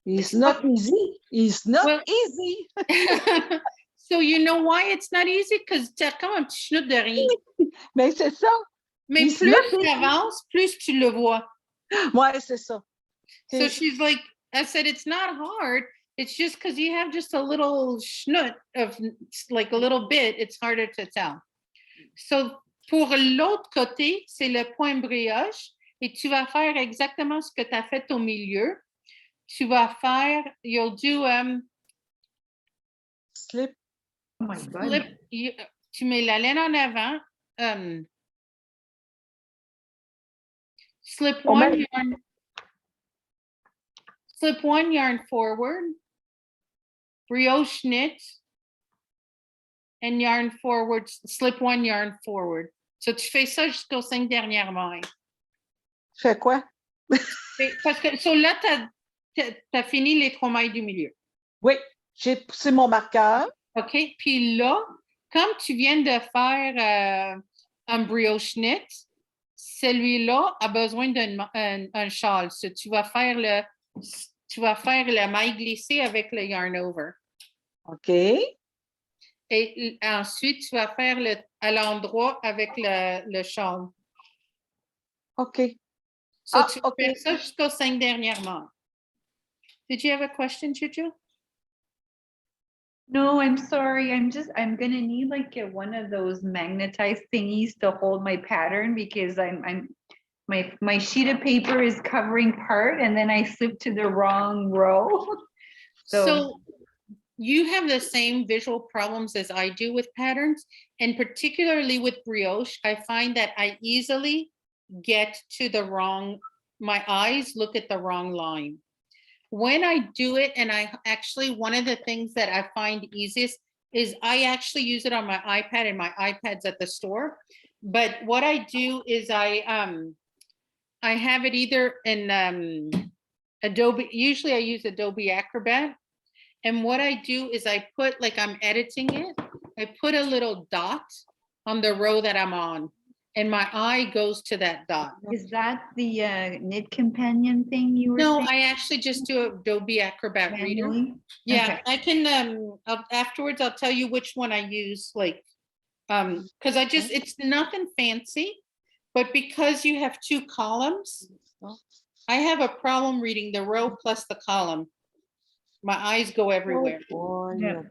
It's not easy. It's not easy. So you know why it's not easy? Because tu as comme un petit chenoute de rien. Mais c'est ça. Mais It's plus not tu easy. avances, plus tu le vois. Ouais, c'est ça. So she's like, I said, it's not hard. It's just because you have just a little schnoot of like a little bit, it's harder to tell. So pour l'autre côté, c'est le point brioche et tu vas faire exactement ce que tu as fait au milieu. Tu vas faire, you'll do Slip. Oh my God. slip, tu mets la laine en avant, slip one yarn forward, brioche knit, and yarn forward, slip one yarn forward. So tu fais ça jusqu'aux 5 dernières mailles. Tu fais quoi? Parce que so là, t'as fini les 3 mailles du milieu. Oui, j'ai poussé mon marqueur. OK? Puis là, comme tu viens de faire un brioche knit, celui-là a besoin d'un châle. So, tu vas faire la maille glissée avec le yarn over. OK. Et ensuite, tu vas faire à l'endroit avec le châle. OK. So, tu vas faire ça jusqu'aux 5 dernières mailles. Did you have a question, Juju? No, I'm sorry. I'm gonna need like one of those magnetized thingies to hold my pattern because my sheet of paper is covering part and then I slipped to the wrong row. So you have the same visual problems as I do with patterns, and particularly with brioche, I find that I easily get to my eyes look at the wrong line. When I do it, and one of the things that I find easiest is I actually use it on my iPad, and my iPad's at the store. But what I do is I have it either in Adobe, usually I use Adobe Acrobat. And what I do is I put, like I'm editing it, I put a little dot on the row that I'm on. and my eye goes to that dot. Is that the knit companion thing you were No, saying? I actually just do Adobe Acrobat Reader. Manually? Yeah, Okay. I can, afterwards, I'll tell you which one I use, like, because it's nothing fancy, but because you have 2 columns, I have a problem reading the row plus the column. My eyes go everywhere. Yeah.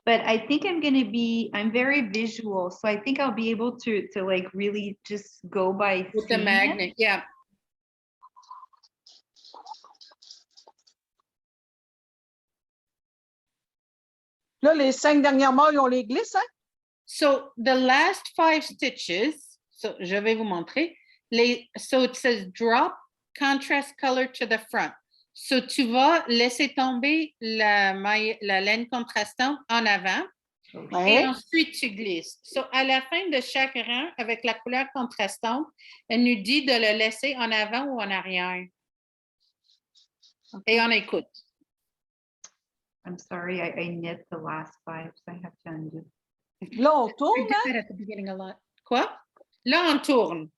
But I think I'm very visual, so I think I'll be able to like really just go by With the seeing it. magnet, yeah. Là, les 5 dernières mailles, on les glisse, hein? So the last 5 stitches, so je vais vous montrer. So it says drop contrast color to the front. So tu vas laisser tomber la laine contrastante en avant et Ouais. ensuite tu glisses. So à la fin de chaque rang, avec la couleur contrastante, elle nous dit de le laisser en avant ou en arrière. Et on écoute. I'm sorry, I knit the last 5, so I have to undo. Là, on I tourne, did hein? that at the beginning a lot. Quoi? Là, on tourne.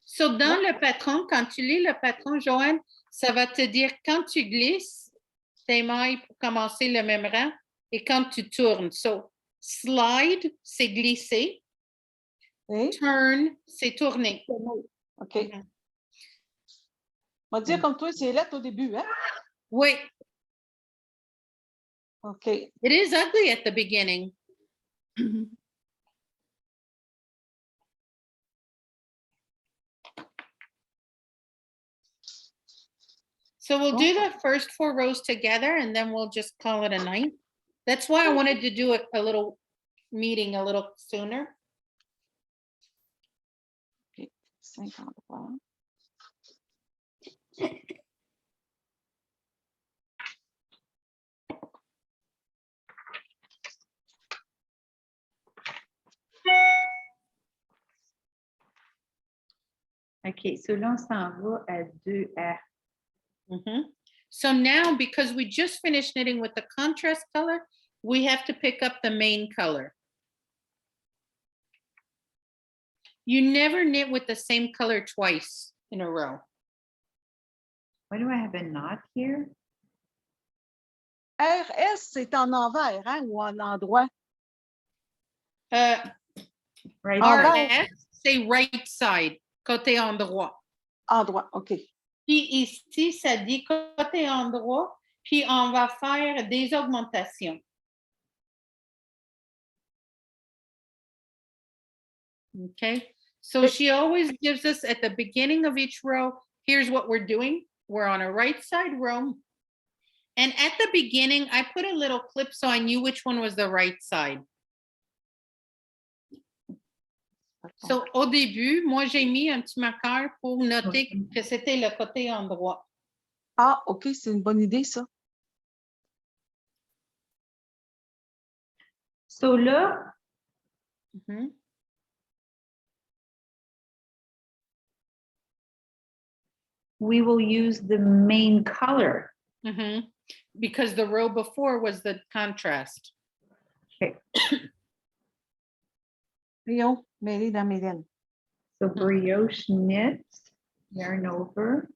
So, dans le patron, quand tu lis le patron, Joanne, ça va te dire quand tu glisses tes mailles pour commencer le même rang et quand tu tournes. So, slide, c'est glisser. Oui. Turn, c'est tourner. OK. On va dire comme toi, c'est lettre au début, hein? Oui, OK. it is ugly at the beginning. So we'll do the first 4 rows together and then we'll just call it a night. That's why I wanted to do a little meeting a little sooner. 53. OK, so là, on s'en va à 2R. Mhm. So now, because we just finished knitting with the contrast color, we have to pick up the main color. You never knit with the same color twice in a row. Why do I have a knot here? RS, c'est en envers, hein, ou en endroit? Right. Envers. RS, c'est right side, côté endroit. Endroit, OK. Puis ici, ça dit côté endroit, puis on va faire des augmentations. Okay, so she always gives us at the beginning of each row, here's what we're doing. We're on a right side row. And at the beginning, I put a little clip so I knew which one was the right side. So au début, moi j'ai mis un petit marqueur pour noter que c'était le côté endroit. Ah, OK, c'est une bonne idée, ça. So là, Mhm. we will use the main color. Mhm. Because the row before was the contrast. Okay. Voyons, mêlé dans mes laines. So brioche knit, yarn over.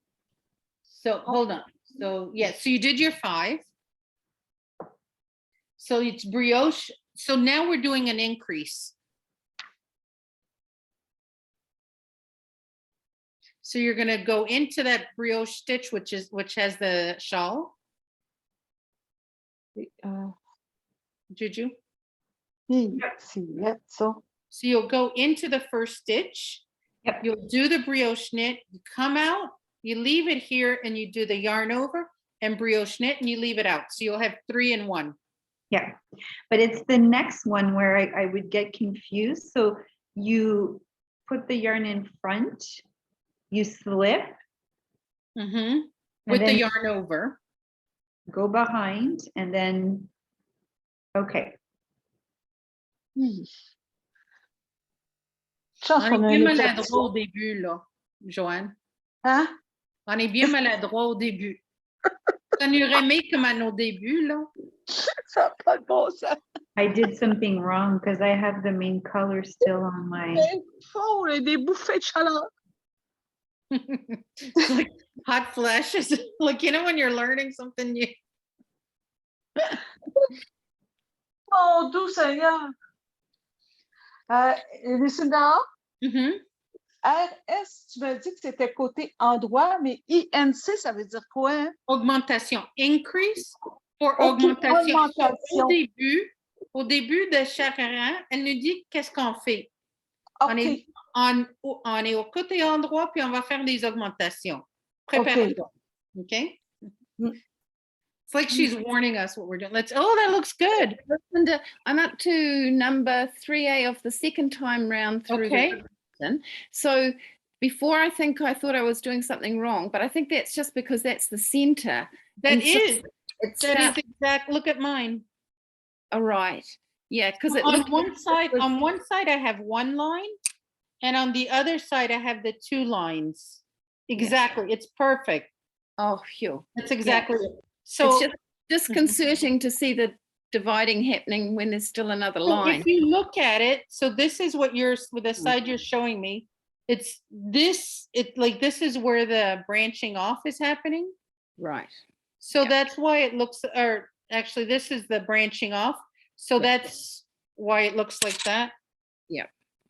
So hold on. So yeah, so you did your 5. So it's brioche. So now we're doing an increase. So you're going to go into that brioche stitch, which has the shawl. Did you? Filette, ça. So you'll go into the first stitch. Yep. You'll do the brioche knit. You come out, you leave it here, and you do the yarn over and brioche knit, and you leave it out. So you'll have 3 in 1. Yeah, but it's the next one where I would get confused. So you put the yarn in front, you slip. Mm-hmm. With the yarn over. Go behind and then, okay. Chance On qu'on a est un bien effet maladroit au visuel. début, là, Joanne. Hein? On est bien maladroit au début. Ça nous remet comme à nos débuts, là. Ça n'a pas de bon sens. I did something wrong because I have the main color still on my. Mais fond, là, des bouffées de chaleur. It's like hot flashes, like, you know, when you're learning something new. Oh, doux Seigneur. Lucinda, Mhm. RS, tu m'as dit que c'était côté endroit, mais INC, ça veut dire quoi? Hein? Augmentation, increase pour Ok, augmentation. augmentation. Au début de chaque rang, elle nous dit qu'est-ce qu'on fait. OK, On est au côté endroit, puis on va faire des augmentations. Prépare-toi. OK? Mm. It's like she's warning us what we're doing. Oh, that looks good. Linda, I'm up to number 3A of the second time round through Okay. the season. So before I thought I was doing something wrong, but I think that's just because that's the center. That And so is it's exact. Look at mine. all right. Yeah, because it On looked one side, I have one line, and on the other side, I have the two lines. Exactly. It's perfect. oh phew. That's exactly it. So So it's just disconcerting to see the dividing happening when there's still another line. if you look at it, so this is what with the side you're showing me. It's this, this is where the branching off is happening. Right. So Yeah. that's why it looks, or actually this is the branching off. So Yeah. that's why it looks like that.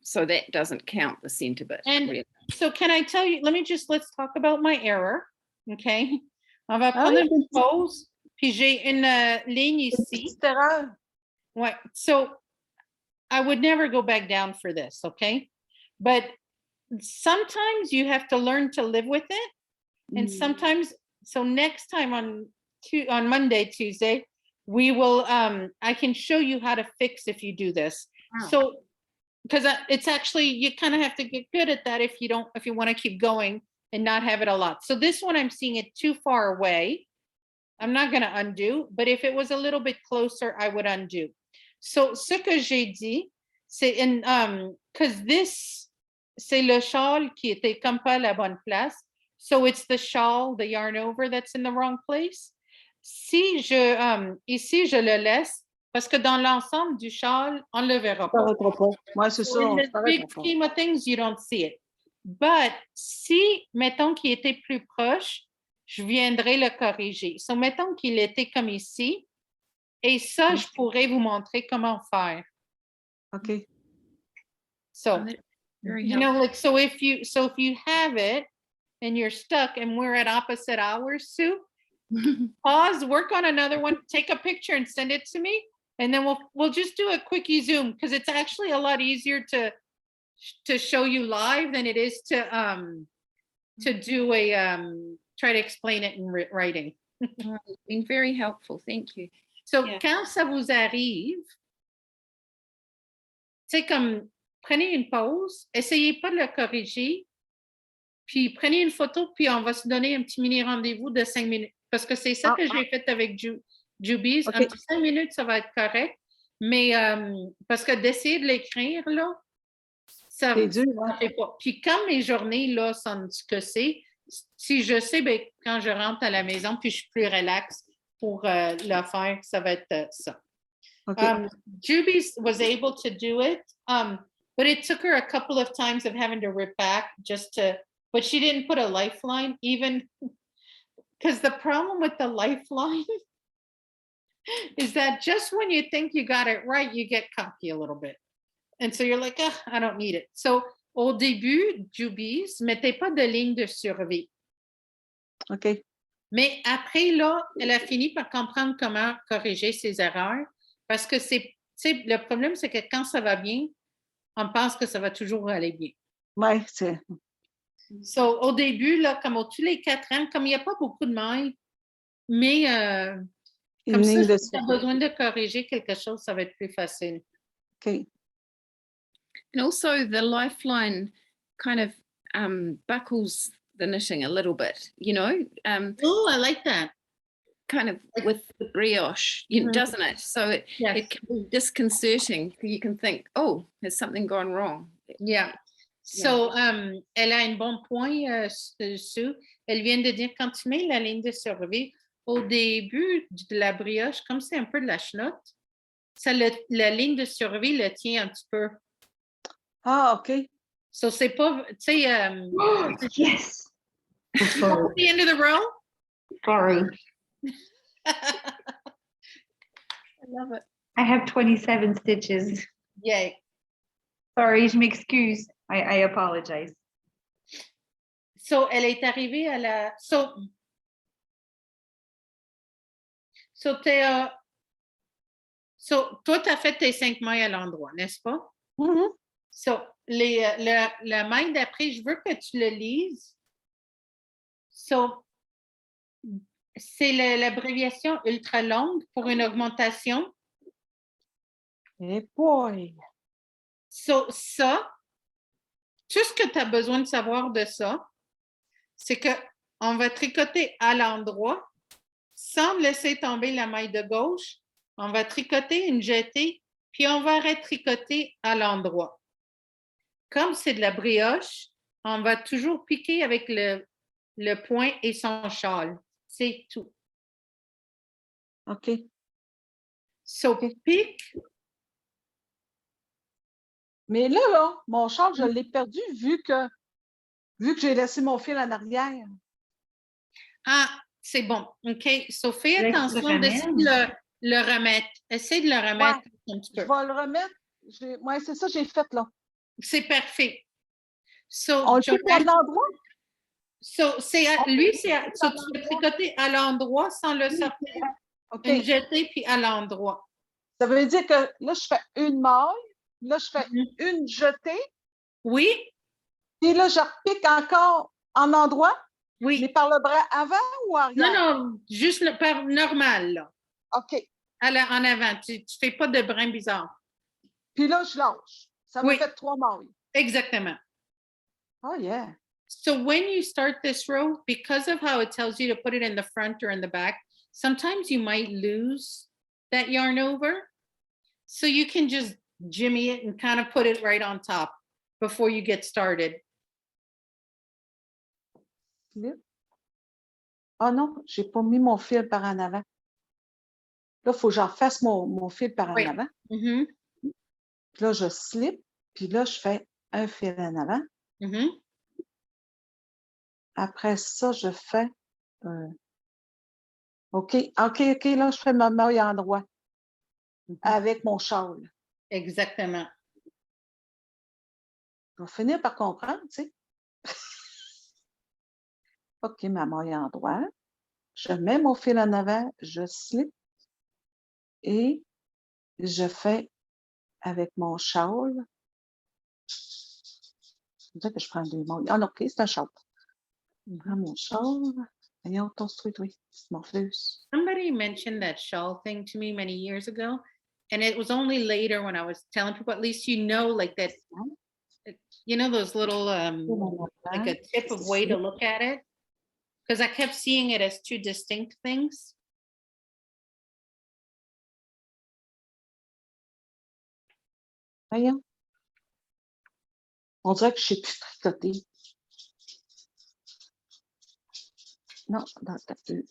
So that doesn't count the center bit. And really. so can I tell you, let's talk about my error. Okay. On va Ah prendre oui, une pause. Puis j'ai une ligne ici. petite erreur. Ouais. So I would never go back down for this. Okay. But sometimes you have to learn to live with it. And sometimes, so next time on Monday, Tuesday, we will, I can show you how to fix if you do this. Wow. So, because it's actually, you kind of have to get good at that if you want to keep going and not have it a lot. So this one, I'm seeing it too far away. I'm not going to undo, but if it was a little bit closer, I would undo. So, ce que j'ai dit, c'est because this, c'est le shawl qui était comme pas à la bonne place. So it's the shawl, the yarn over that's in the wrong place. Si ici, je le laisse, parce que dans l'ensemble du shawl, on le verra pas. Ouais, c'est ça. So in the ça big paraîtra pas. scheme of things, you don't see it. But si, mettons qu'il était plus proche, je viendrai le corriger. So mettons qu'il était comme ici, et ça, je pourrais vous montrer comment faire. OK. So, Very you know, like, so if you have it and you're stuck and we're at opposite hours, Sue, pause, work on another one, take a picture and send it to me. And then we'll just do a quickie Zoom because it's actually a lot easier to show you live than it is to do try to explain it in writing. Been very helpful. Thank you. So, Yeah. quand ça vous arrive, c'est comme, prenez une pause, essayez pas de le corriger, puis prenez une photo, puis on va se donner un petit mini rendez-vous de 5 minutes. Parce que c'est ça que j'ai fait avec Jubies. OK. Un petit 5 minutes, ça va être correct. Mais parce que d'essayer de l'écrire, là, ça C'est dur, ça fait pas. Puis quand mes journées, là, sont ce que c'est, si je sais, ben, quand je rentre à la maison, puis je suis plus relax pour le faire, ça va être ça. OK. Jubies was able to do it, but it took her a couple of times of having to rip back but she didn't put a lifeline, even because the problem with the lifeline is that just when you think you got it right, you get cocky a little bit. And so you're like, I don't need it. So au début, Jubies, mettez pas de ligne de survie. OK. Mais après, là, elle a fini par comprendre comment corriger ses erreurs. Parce que le problème, c'est que quand ça va bien, on pense que ça va toujours aller bien. Ouais, c'est. So, au début, là, comme tous les 4 ans, comme il n'y a pas beaucoup de mailles, mais comme ça, si tu as besoin de corriger quelque chose, ça va être plus facile. OK. And also the lifeline kind of buckles the knitting a little bit, you know, Oh, I like that. kind of with the brioche, doesn't it? So it can be disconcerting. You can think, oh, has something gone wrong? Yeah. So, elle a un bon point, Sue. Elle vient de dire, quand tu mets la ligne de survie, au début de la brioche, comme c'est un peu de la chenotte, la ligne de survie le tient un petit peu. Ah, OK. So, c'est pas, tu sais, Oh, yes. at the end of the row. Sorry. I love it. I have 27 stitches. Yay. Sorry, je m'excuse. I apologize. So, elle est arrivée à la... So, toi, tu as fait tes 5 mailles à l'endroit, n'est-ce pas? Mhm. So, la maille d'après, je veux que tu le lises. So, c'est l'abréviation ultra longue pour une augmentation. Eh boy! So, ça, tout ce que tu as besoin de savoir de ça, c'est qu'on va tricoter à l'endroit sans laisser tomber la maille de gauche. On va tricoter une jetée, puis on va retricoter à l'endroit. Comme c'est de la brioche, on va toujours piquer avec le point et son châle. C'est tout. OK. So, pique. Mais là, mon char, je l'ai perdu vu que j'ai laissé mon fil en arrière. Ah, c'est bon. OK. So, fais Là, tu le attention d'essayer ramènes. de le remettre. Essaye de le remettre un petit Je peu. vais le remettre. Oui, c'est ça que j'ai fait, là. C'est parfait. So, On le fait à l'endroit? so, tu vas tricoter à l'endroit sans le sortir. OK. Une jetée, puis à l'endroit. Ça veut dire que là, je fais une maille, là, je fais une jetée, Oui, puis là, je repique encore en endroit, mais oui. par le bras avant ou arrière? Non, juste par normal, là. OK. En avant. Tu ne fais pas de brin bizarre. Puis là, je lâche. Ça me Oui. fait 3 mailles. Exactement. Oh, yeah. So when you start this row, because of how it tells you to put it in the front or in the back, sometimes you might lose that yarn over. So you can just jimmy it and kind of put it right on top before you get started. Slip. Ah non, je n'ai pas mis mon fil par en avant. Là, il faut que j'en fasse mon fil par Oui. en avant. Mm-hmm. Puis là, je slip, puis là, je fais un fil en avant. Mm-hmm. Après ça, je fais... OK, là, je fais ma maille en droit avec mon châle. Exactement. Je vais finir par comprendre, tu sais. OK, ma maille en droit. Je mets mon fil en avant, je slip et je fais avec mon châle. Je dirais que je prends 2 mailles. Ah non, OK, c'est un châle. Je prends mon châle. Voyons, ton truc, oui, c'est mon flux. Somebody mentioned that shawl thing to me many years ago. And it was only later when I was telling people, at least you know, like that, you know, those little, like a tip of way to look at it. Because I kept seeing it as 2 distinct things. Voyons. On dirait que je ne sais plus tricoter. Non, t'as plus.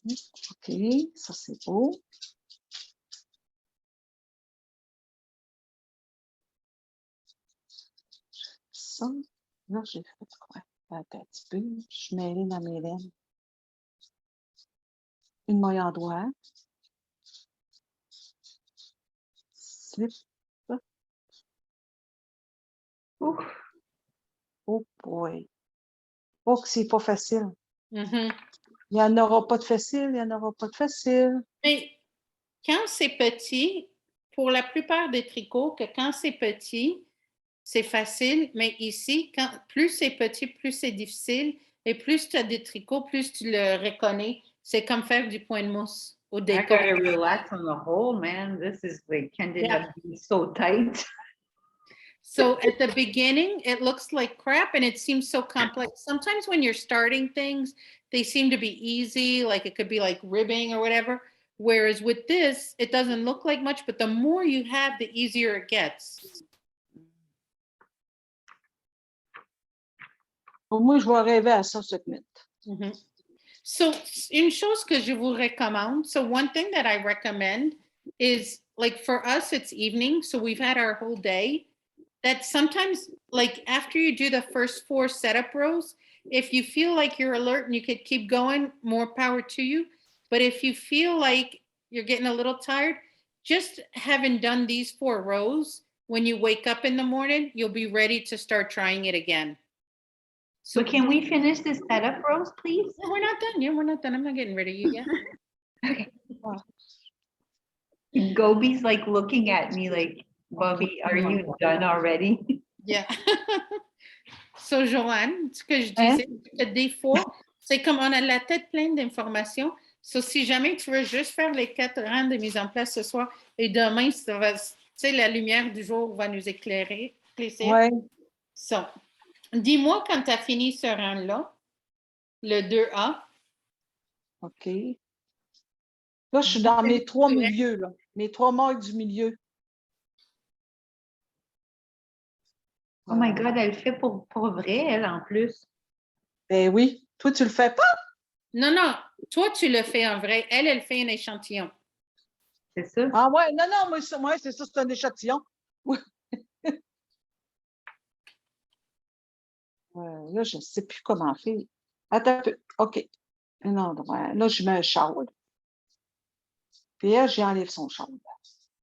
OK, ça c'est beau. Ça, là, j'ai fait quoi? Attends un petit peu. Je suis mêlée dans mes laines. Une maille en droit. Slip. Oh boy. Oh, que c'est pas facile. Mm-hmm. Il n'y en aura pas de facile, il n'y en aura pas de facile. Mais quand c'est petit, pour la plupart des tricots, que quand c'est petit, c'est facile, mais ici, plus c'est petit, plus c'est difficile, et plus tu as des tricots, plus tu le reconnais. C'est comme faire du point de mousse au I déco. gotta relax on the hole, man. This is like ended up being so tight. So at the beginning, it looks like crap and it seems so complex. Sometimes when you're starting things, they seem to be easy, like it could be like ribbing or whatever. Whereas with this, it doesn't look like much, but the more you have, the easier it gets. Pour moi, je vais rêver à ça cette minute. Mm-hmm. So une chose que je vous recommande, so one thing that I recommend is like for us, it's evening. So we've had our whole day. That sometimes like after you do the first 4 setup rows, if you feel like you're alert and you could keep going, more power to you. But if you feel like you're getting a little tired, just having done these 4 rows, when you wake up in the morning, you'll be ready to start trying it again. So can we finish this setup rows, please? No, we're not done. Yeah, we're not done. I'm not getting rid of you yet. Okay. Gobi's like looking at me like, Bobby, are you done already? Yeah. So, Joanne, ce que je disais, que des fois, c'est comme on a la tête pleine d'informations. So, si jamais tu veux juste faire les 4 rangs de mise en place ce soir et demain, ça va, tu sais, la lumière du jour va nous éclairer. Ouais. So, dis-moi quand tu as fini ce rang-là, le 2A. OK. Là, je suis dans mes 3 milieux, là. Mes 3 mailles du milieu. Oh my God, elle le fait pour vrai, elle, en plus. Ben oui. Toi, tu le fais pas? Non, non, toi, tu le fais en vrai. Elle fait un échantillon. C'est ça? Ah ouais, non, non, moi, c'est ça, c'est un échantillon. Ouais. Là, je ne sais plus comment faire. Attends un peu. OK. Un endroit. Là, je mets un shawl. Puis elle, j'enlève son shawl.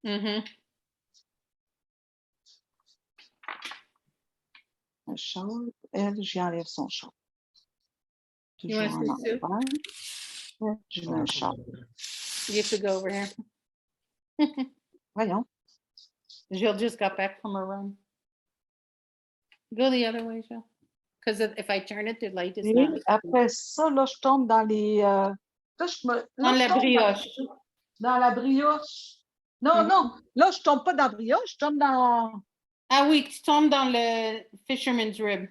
Mhm. Un shawl. Elle, j'enlève son shawl. Toujours Ouais, en c'est ça. endroit. Je mets un shawl. You have to go over here. Voyons. Jill just got back from a run. Go the other way, Jill. Because if I turn it, the light is Et not. après ça, là, je tombe dans les... là, Dans la je tombe brioche. dans la brioche. Non, non. Là, je ne tombe pas dans la brioche. Je tombe dans... Ah oui, tu tombes dans le fisherman's rib.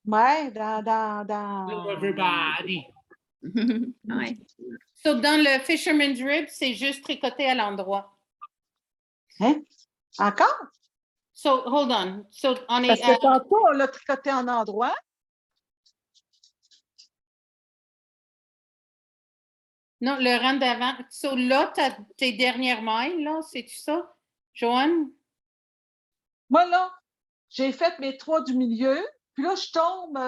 Ouais, dans... Hello, everybody. Hi. So, dans le fisherman's rib, c'est juste tricoté à l'endroit. Hein? Encore? So, hold on. So, on Parce est que tantôt, on l'a tricoté en endroit. non, le rang d'avant. So, là, tu as tes dernières mailles, là, c'est-tu ça, Joanne? Moi, là, j'ai fait mes 3 du milieu. Puis là, je tombe...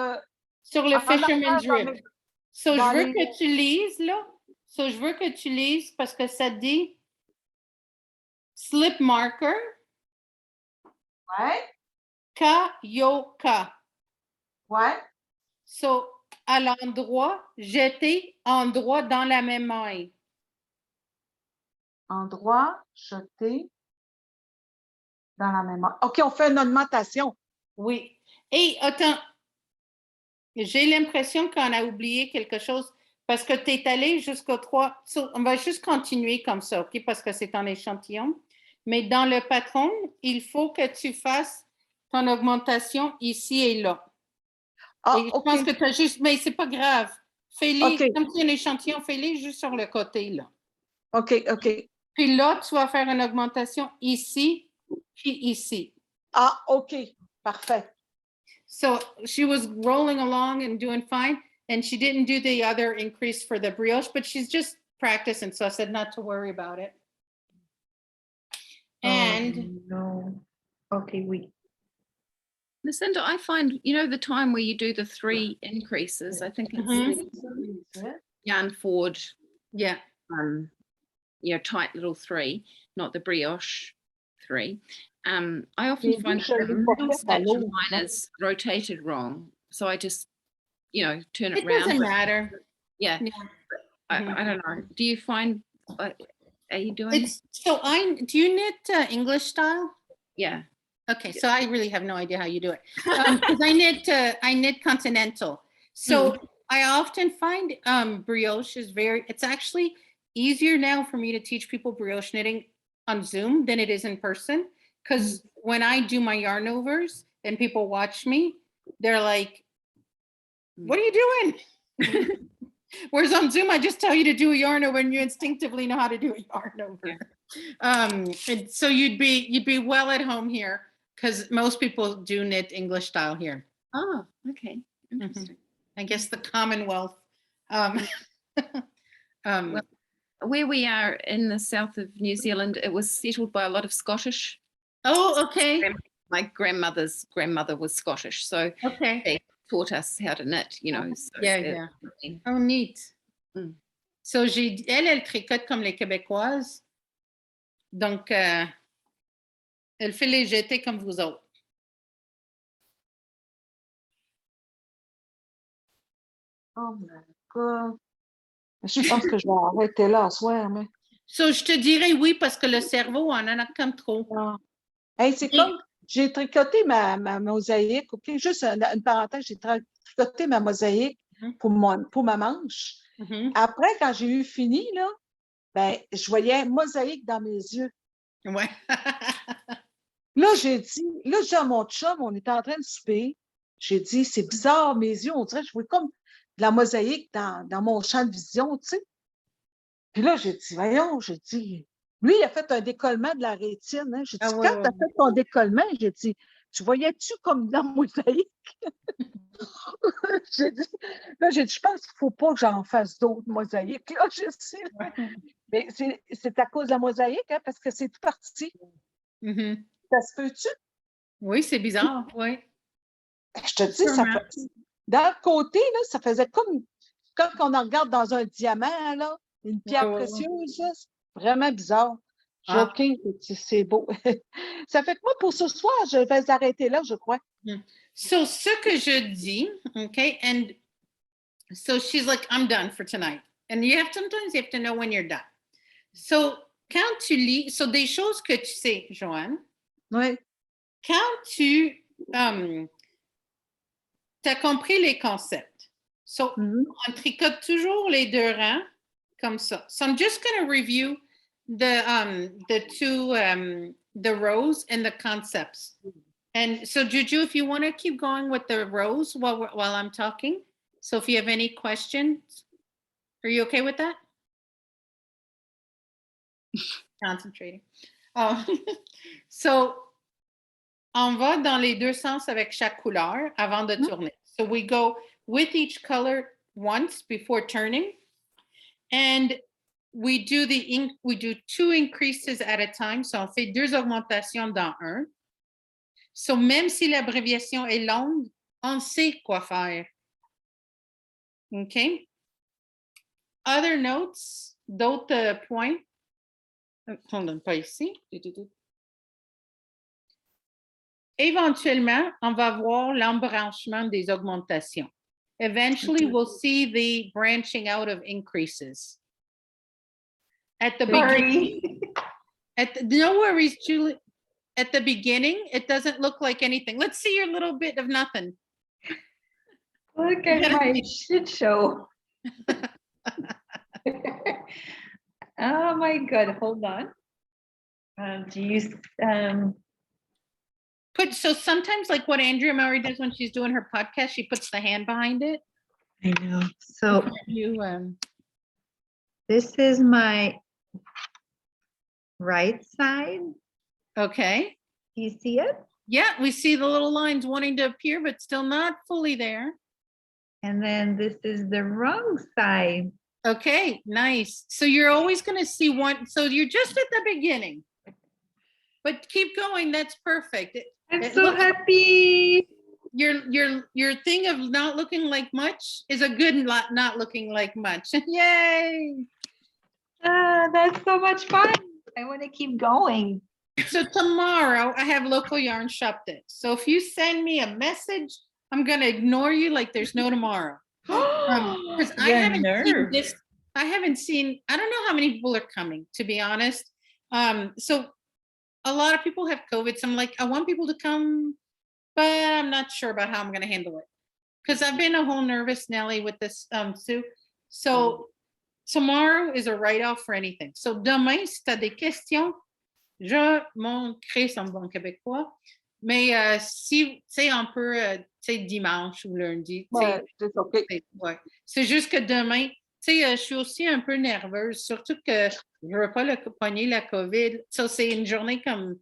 Sur le en fisherman's arrière dans rib. So, je dans veux les- que tu lises, là. So, je veux que tu lises parce que ça dit slip marker, Ouais, Ka-yo-ka. ouais. So, à l'endroit, jeter endroit dans la même maille. Endroit, jeté dans la mémoire. OK, on fait une augmentation. Oui. Et attends, j'ai l'impression qu'on a oublié quelque chose parce que tu es allé jusqu'au 3. So, on va juste continuer comme ça, OK? Parce que c'est un échantillon. Mais dans le patron, il faut que tu fasses ton augmentation ici et là. Ah, Et je OK. pense que tu as juste, mais c'est pas grave. Fais-les, OK. comme c'est un échantillon, fais-les juste sur le côté, là. OK, OK. Puis là, tu vas faire une augmentation ici, puis ici. Ah, OK. Parfait. So she was rolling along and doing fine, and she didn't do the other increase for the brioche, but she's just practicing. So I said not to worry about it. And no. Okay, we. Lucinda, I find, you know, the time where you do the 3 increases, I think it's the yarn forward, yeah, you know, tight little 3, not the brioche 3. I often find je that the l'ai pas middle fait à stitch of l'autre, mine is rotated wrong. So I just, you know, turn it it doesn't round. matter. Yeah. Yeah. I don't know. Do you find, are you doing? It's so do you knit English style? Yeah. Okay, so I really have no idea how you do it because I knit continental. So I often find brioche is it's actually easier now for me to teach people brioche knitting on Zoom than it is in person. Because when I do my yarn overs and people watch me, they're like, what are you doing? Whereas on Zoom, I just tell you to do a yarn over and you instinctively know how to do a yarn over. And so you'd be well at home here because most people do knit English style here. Oh, okay. Interesting. I guess the Commonwealth Um, Well, where we are in the south of New Zealand, it was settled by a lot of Scottish. oh, okay. My grandmother's grandmother was Scottish, so Okay. they taught us how to knit, you know. So Yeah, it- yeah. Oh, neat. Mm. So, elle tricote comme les Québécoises. Donc, elle fait les jetés comme vous autres. Oh my God. Je pense que je vais arrêter là ce soir, mais. So, je te dirais oui parce que le cerveau en a comme trop. Ah. Hey, c'est Oui. comme, j'ai tricoté ma mosaïque, OK? Juste une parenthèse, j'ai tricoté ma mosaïque pour ma manche. Mhm. Après, quand j'ai eu fini, là, ben, je voyais mosaïque dans mes yeux. Ouais. Là, j'ai dit à mon chum, on était en train de souper. J'ai dit, c'est bizarre, mes yeux, on dirait que je voyais comme de la mosaïque dans mon champ de vision, tu sais. Puis là, j'ai dit, voyons, j'ai dit, lui, il a fait un décollement de la rétine. Hein. J'ai dit, Ah ouais, quand tu as fait ton décollement, j'ai dit, tu voyais-tu comme dans la mosaïque? j'ai dit, je pense qu'il ne faut pas que j'en fasse d'autres mosaïques. Là, je sais. Mais c'est à cause de la mosaïque, hein, parce que c'est tout parti. Mhm. Ça se peut-tu? Oui, c'est bizarre, oui. Je te dis, ça fait, dans le côté, là, ça faisait comme quand on en regarde dans un diamant, là, une pierre Ouais. précieuse, là, c'est vraiment bizarre. J'ai Ah. OK, c'est beau. Ça fait que moi, pour ce soir, je vais arrêter là, je crois. So, ce que je dis, okay, and so she's like, I'm done for tonight. And sometimes you have to know when you're done. So, quand tu lis, so des choses que tu sais, Joanne, Oui. quand tu as compris les concepts, so on tricote toujours les deux rangs comme ça. So I'm just going to review the two the rows and the concepts. And so Juju, if you want to keep going with the rows while I'm talking, so if you have any questions, are you okay with that? Concentrating. So on va dans les deux sens avec chaque couleur avant de tourner. So we go with each color once before turning, and we do two increases at a time. So on fait deux augmentations dans un. So même si l'abréviation est longue, on sait quoi faire. Okay. Other notes, d'autres points. On ne donne pas ici. Éventuellement, on va voir l'embranchement des augmentations. Eventually, we'll see the branching out of increases. At the beginning, no worries, Julie. At the beginning, it doesn't look like anything. Let's see your little bit of nothing. Look at my shit show. Oh my God, hold on. Do you so sometimes like what Andrea Murray does when she's doing her podcast, she puts the hand behind it. I know. So You this is my right side. okay. Do you see it? Yeah, we see the little lines wanting to appear, but still not fully there. And then this is the wrong side. Okay, nice. So you're always going to see one. So you're just at the beginning, but keep going. That's perfect. I'm so happy. Your thing of not looking like much is a good not looking like much. Yay! That's so much fun. I want to keep going. So tomorrow I have local yarn shop day. So if you send me a message, I'm going to ignore you like there's no tomorrow. Because I haven't seen this. I haven't seen, I don't know how many people are coming, to be honest. So a lot of people have COVID. So I'm like, I want people to come, but I'm not sure about how I'm going to handle it. Because I've been a whole nervous Nelly with this, Sue. So tomorrow is a write-off for anything. So demain, si tu as des questions, je m'écris en bon québécois. Mais si, tu sais, on peut, tu sais, dimanche ou lundi. Ouais, c'est OK. Ouais. C'est juste que demain, tu sais, je suis aussi un peu nerveuse, surtout que je ne veux pas pogner la COVID. Ça, c'est une journée comme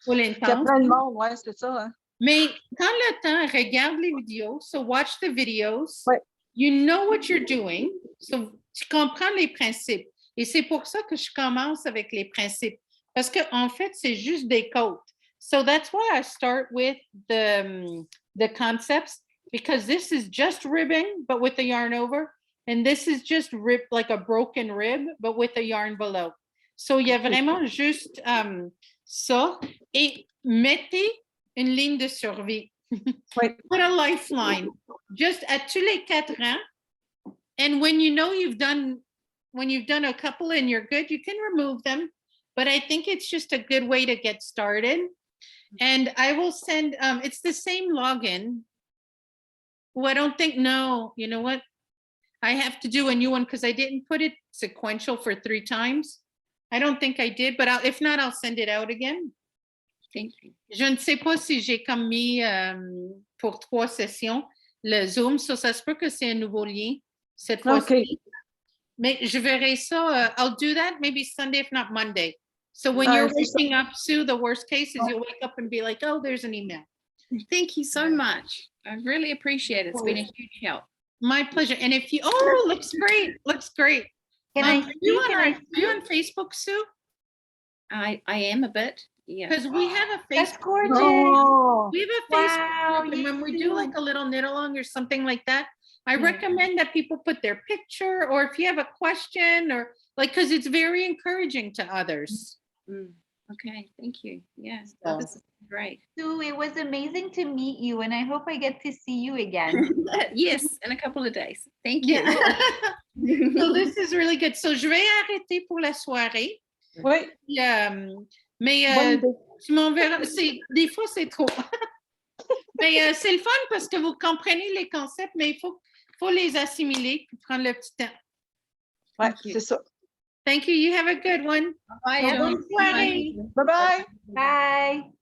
full intense. Il y a plein de monde, ouais, c'est ça. Hein? Mais quand le temps, regarde les vidéos. So watch the videos. Ouais. You know what you're doing. So tu comprends les principes. Et c'est pour ça que je commence avec les principes. Parce qu'en fait, c'est juste des côtes. So that's why I start with the concepts, because this is just ribbing, but with the yarn over. And this is just like a broken rib, but with the yarn below. So il y a vraiment juste ça. Et mettez une ligne de survie. Oui. Put a lifeline. Just at tous les 4 ans. And when you know when you've done a couple and you're good, you can remove them. But I think it's just a good way to get started. And I will send, it's the same login. Oh, I don't think, no, you know what? I have to do a new one because I didn't put it sequential for 3 times. I don't think I did, but if not, I'll send it out again. Thank you. Je ne sais pas si j'ai comme mis pour 3 sessions le Zoom. Ça se peut que c'est un nouveau lien cette fois-ci. OK. Mais je verrai ça. I'll do that maybe Sunday, if not Monday. So when Ah, you're c'est ça. waking up, Sue, the worst case is you'll wake up and be like, oh, there's an email. Thank you so much. I really appreciate it. It's been a huge help. My pleasure. And if you, oh, looks great. Looks great. Can I Are you speak? are you on Facebook, Sue? I am a bit. Yeah. Because we have a That's Facebook. gorgeous. Oh, We have a Wow, Facebook group, and when we do you like a little knit along or something like that, I Yeah. recommend that people put their picture, or if you have a question, or like, because it's very encouraging to others. Mm, okay. Thank you. Yes. So- This is great. Sue, it was amazing to meet you, and I hope I get to see you again. Yes, in a couple of days. Thank you. Yeah. So this is really good. So je vais arrêter pour la soirée. oui. Puis, mais Bonne idée. tu m'enverras. Des fois, c'est trop. Mais c'est le fun parce que vous comprenez les concepts, mais il faut les assimiler et prendre le petit temps. Ouais, Thank you. c'est ça. Thank you. You have a good one. Bye. Bonne everyone. soirée. Bye-bye. Bye.